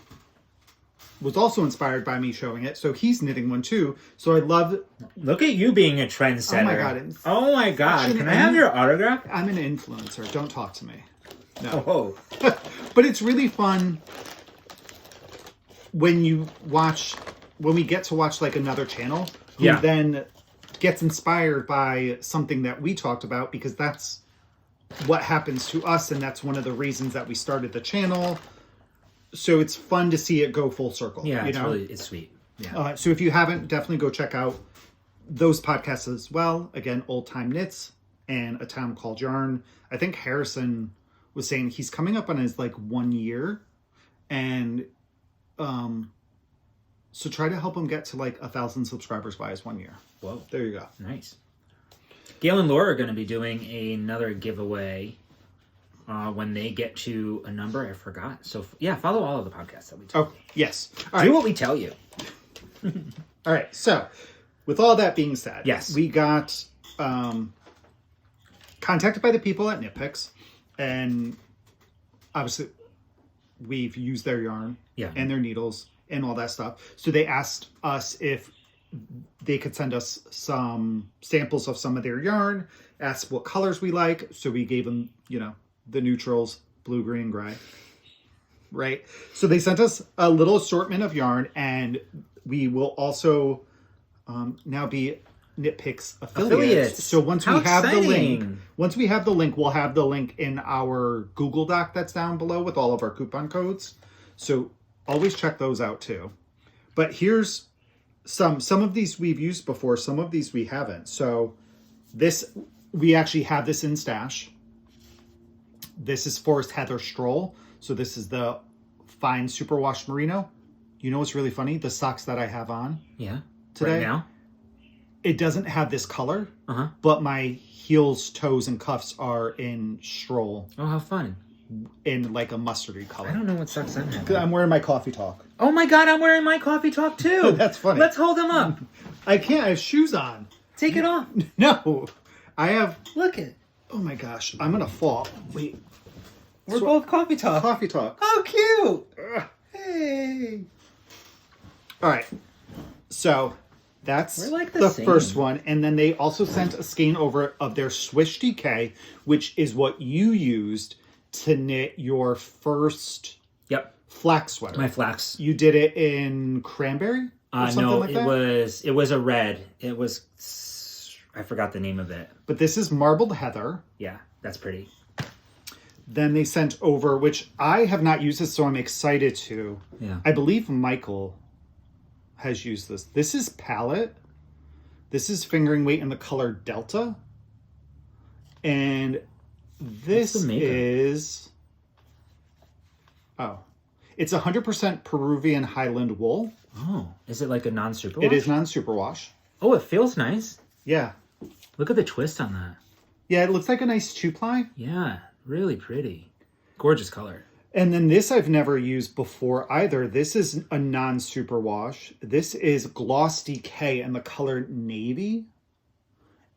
was also inspired by me showing it. So he's knitting one too. So I love... Look at you being a trendsetter. Oh my God. Oh my God. Can I have your autograph? I'm an influencer. Don't talk to me. No. Oh. But it's really fun when we get to watch like another channel who then gets inspired by something that we talked about, because that's what happens to us, and that's one of the reasons that we started the channel. So it's fun to see it go full circle. Yeah, it's sweet. Yeah. So if you haven't, definitely go check out those podcasts as well. Again, Old Time Knits and A Town Called Yarn. I think Harrison was saying he's coming up on his like 1 year, and so try to help him get to like 1,000 subscribers by his 1 year. Whoa. There you go. Nice. Gail and Laura are going to be doing another giveaway when they get to a number. I forgot. So, yeah, follow all of the podcasts that we tell you. Yes. Do what we tell you. All right. So, with all that being said, yes, we got contacted by the people at Knitpicks, and obviously we've used their yarn and their needles and all that stuff. So they asked us if they could send us some samples of some of their yarn, asked what colors we like. So we gave them, the neutrals, blue, green, gray. Right. So they sent us a little assortment of yarn, and we will also now be Knitpicks affiliates. So once we have the link, we'll have the link in our Google Doc that's down below with all of our coupon codes. So always check those out too. But here's some of these we've used before, some of these we haven't. So we actually have this in stash. This is Forest Heather Stroll. So this is the fine superwash merino. You know what's really funny? The socks that I have on today. Right now? It doesn't have this color, but my heels, toes, and cuffs are in Stroll. Oh, how fun. In like a mustardy color. I don't know what socks I'm having. I'm wearing my Coffee Talk. Oh my God, I'm wearing my Coffee Talk too. That's funny. Let's hold them up. I can't. I have shoes on. Take it off. No. I have... Look it. Oh my gosh. I'm going to fall. Wait. We're both Coffee Talk. Coffee Talk. Oh, cute. Hey. All right. So that's We're like the first one. And then they also sent a skein over of their Swish DK, which is what you used to knit your first flax sweater. My flax. You did it in cranberry? No, like it was a red. It was, I forgot the name of it. But this is Marbled Heather. Yeah, that's pretty. Then they sent over, which I have not used this, so I'm excited to. Yeah. I believe Michael has used this. This is Palette. This is fingering weight in the color Delta. And this is... Oh. It's 100% Peruvian Highland wool. Oh. Is it like a non-superwash? It is non-superwash. Oh, it feels nice. Yeah. Look at the twist on that. Yeah, it looks like a nice 2-ply. Yeah, really pretty. Gorgeous color. And then this I've never used before either. This is a non-superwash. This is Gloss DK in the color navy.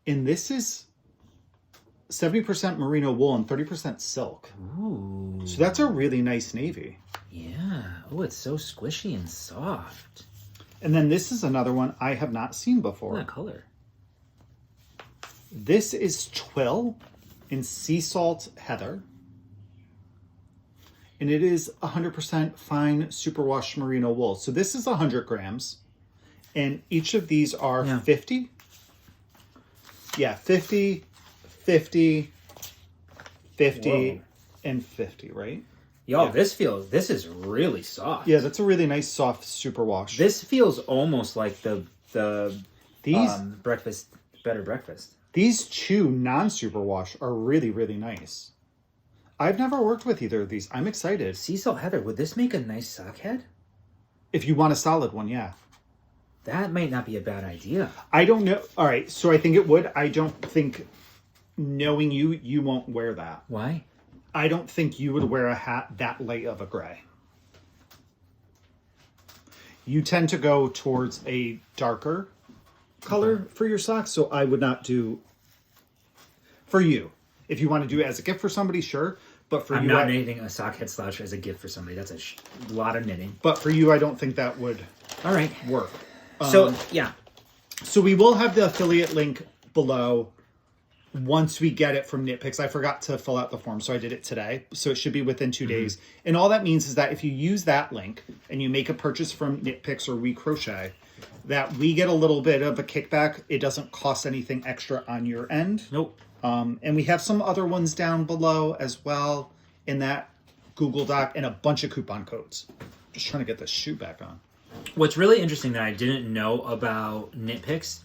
And this is 70% merino wool and 30% silk. Ooh. So that's a really nice navy. Yeah. Oh, it's so squishy and soft. And then this is another one I have not seen before. Look at that color. This is Twill in Sea Salt Heather. and it is 100% fine superwash merino wool. So this is 100 grams, and each of these are 50. Yeah, 50, 50, 50, Whoa. And 50, right? Yo, this is really soft. Yeah, that's a really nice soft superwash. This feels almost like the better breakfast. These two non-superwash are really, really nice. I've never worked with either of these. I'm excited. Sea salt heather, would this make a nice sock head? If you want a solid one, yeah. That might not be a bad idea. I don't know. All right, so I think it would. I don't think, knowing you won't wear that. Why? I don't think you would wear a hat that light of a gray. You tend to go towards a darker color for your socks, so I would not do for you. If you want to do it as a gift for somebody, sure. But for I'm you, not knitting a sock head sloucher as a gift for somebody. That's a lot of knitting. But for you, I don't think that would work. So, yeah. So we will have the affiliate link below once we get it from KnitPicks. I forgot to fill out the form, so I did it today. So it should be within 2 days. And all that means is that if you use that link and you make a purchase from KnitPicks or We Crochet, that we get a little bit of a kickback. It doesn't cost anything extra on your end. Nope. And we have some other ones down below as well in that Google Doc and a bunch of coupon codes. Just trying to get this shoe back on. What's really interesting that I didn't know about KnitPicks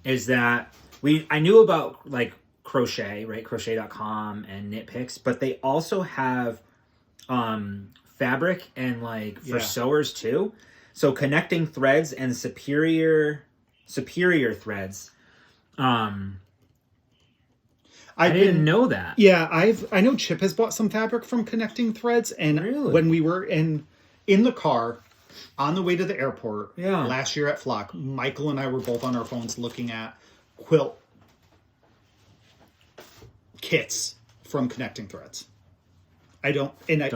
is that I knew about like crochet, right? Crochet.com and KnitPicks, but they also have fabric and like for sewers too. So connecting threads and superior threads. I didn't know that. Yeah, I know Chip has bought some fabric from Connecting Threads, and when we were in the car on the way to the airport last year at Flock, Michael and I were both on our phones looking at quilt kits from Connecting Threads. Don't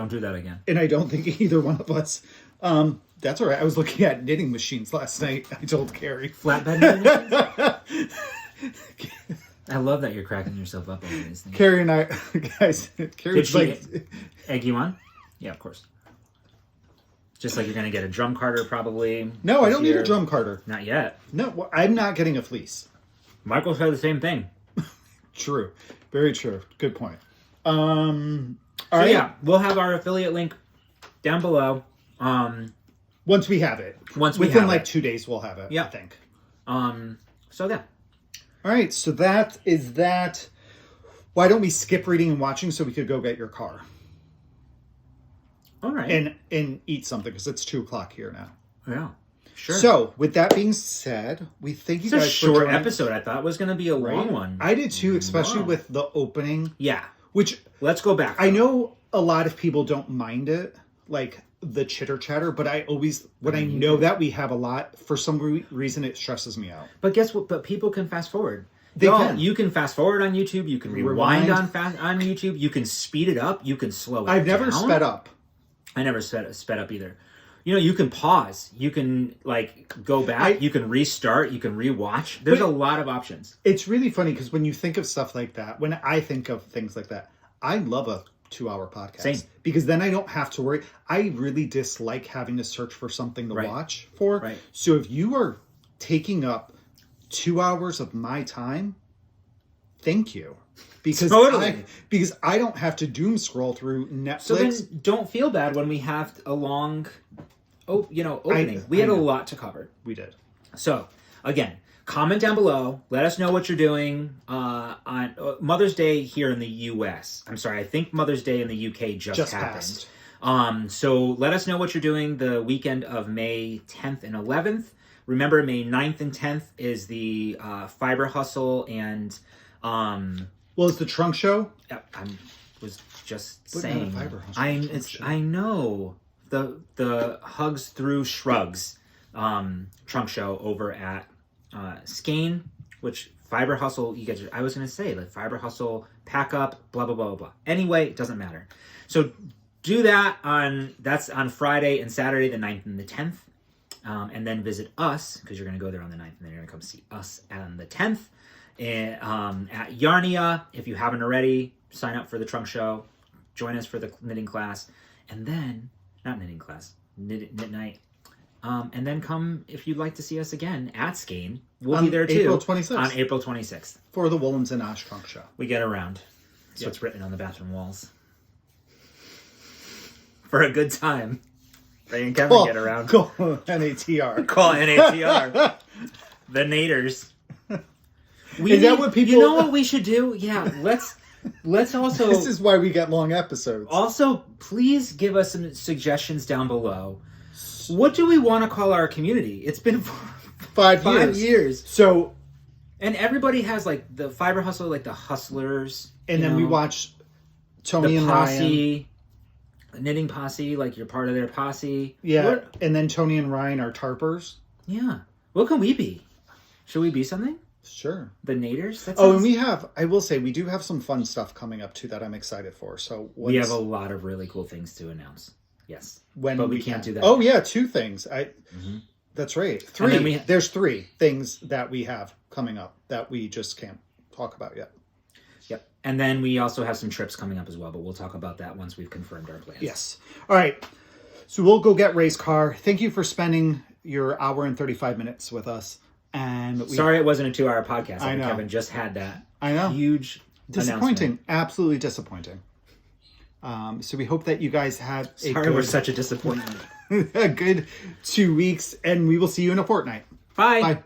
do that again. And I don't think either one of us. That's all right. I was looking at knitting machines last night. I told Carrie. Flatbed knitting machines? I love that you're cracking yourself up over these things. Carrie and I, guys, Carrie's like... egg you on? Yeah, of course. Just like you're going to get a drum carder probably. No, I don't need a drum carder. Not yet. No, I'm not getting a fleece. Michael said the same thing. True. Very true. Good point. All right. Yeah, we'll have our affiliate link down below. Once we have it. Within like 2 days, we'll have it, I think. So, yeah. All right, so that is that. Why don't we skip reading and watching so we could go get your car? All right. And eat something because it's 2:00 here now. Yeah, sure. So, with that being said, we thank you guys for joining. It's a short episode. I thought it was going to be a long one. I did too, especially with the opening. Yeah. Which, let's go back. I know a lot of people don't mind it, like the chitter chatter, but I always, when I know that we have a lot, for some reason it stresses me out. But guess what? But people can fast forward. They can. You can fast forward on YouTube. You can rewind on YouTube. You can speed it up. You can slow it down. I've never sped up. I never sped up either. You know, you can pause. You can like go back. You can restart. You can rewatch. There's a lot of options. It's really funny because when you think of stuff like that, when I think of things like that, I love a 2-hour podcast. Same. Because then I don't have to worry. I really dislike having to search for something to watch for. Right. So if you are taking up 2 hours of my time, thank you. Because I don't have to doom scroll through Netflix. So then don't feel bad when we have a long opening. We had a lot to cover. We did. So again, comment down below. Let us know what you're doing on Mother's Day here in the US. I'm sorry, I think Mother's Day in the UK just happened. Passed. So let us know what you're doing the weekend of May 10th and 11th. Remember, May 9th and 10th is the Fiber Hustle and... well, it's the trunk show. I was just saying. Fiber Hustle I know the Hugs Through Shrugs trunk show over at Skane, which Fiber Hustle. You get. I was going to say like Fiber Hustle pack up. Blah blah blah blah blah. Anyway, it doesn't matter. So do that that's on Friday and Saturday, the 9th and the 10th, and then visit us because you're going to go there on the 9th and then you're going to come see us on the 10th. At Yarnia, if you haven't already, sign up for the trunk show. join us for the knitting class, and then not knitting class, knit night. And then come if you'd like to see us again at Skane. We'll be there too. April 26th. On April 26th. For the Woolens and Ash Trunk Show. We get around. So it's written on the bathroom walls. For a good time. Ray and Kevin get around. Call NATR. Call NATR. The Naders. Is that what people... You know what we should do? Yeah, let's also... This is why we get long episodes. Also, please give us some suggestions down below. What do we want to call our community? It's been 5 years. So, and everybody has like the Fiber Hustle, like the Hustlers, and then we watch Tony and Posse, Ryan. Knitting Posse, like you're part of their posse. Yeah, and then Tony and Ryan are tarpers. Yeah. What can we be? Should we be something? Sure. The Naders? And we have, I will say, we do have some fun stuff coming up too that I'm excited for. So we have a lot of really cool things to announce. Yes. But we can't do that. Oh, yeah, 2 things. That's right. 3. And There's 3 things that we have coming up that we just can't talk about yet. Yep. And then we also have some trips coming up as well, but we'll talk about that once we've confirmed our plans. Yes. All right. So we'll go get Ray's car. Thank you for spending your hour and 35 minutes with us. And sorry it wasn't a 2-hour podcast. I know. Kevin just had that. I know. Huge disappointing. Absolutely disappointing. So we hope that you guys had we're such a disappointment. a good 2 weeks, and we will see you in a fortnight. Bye. Bye.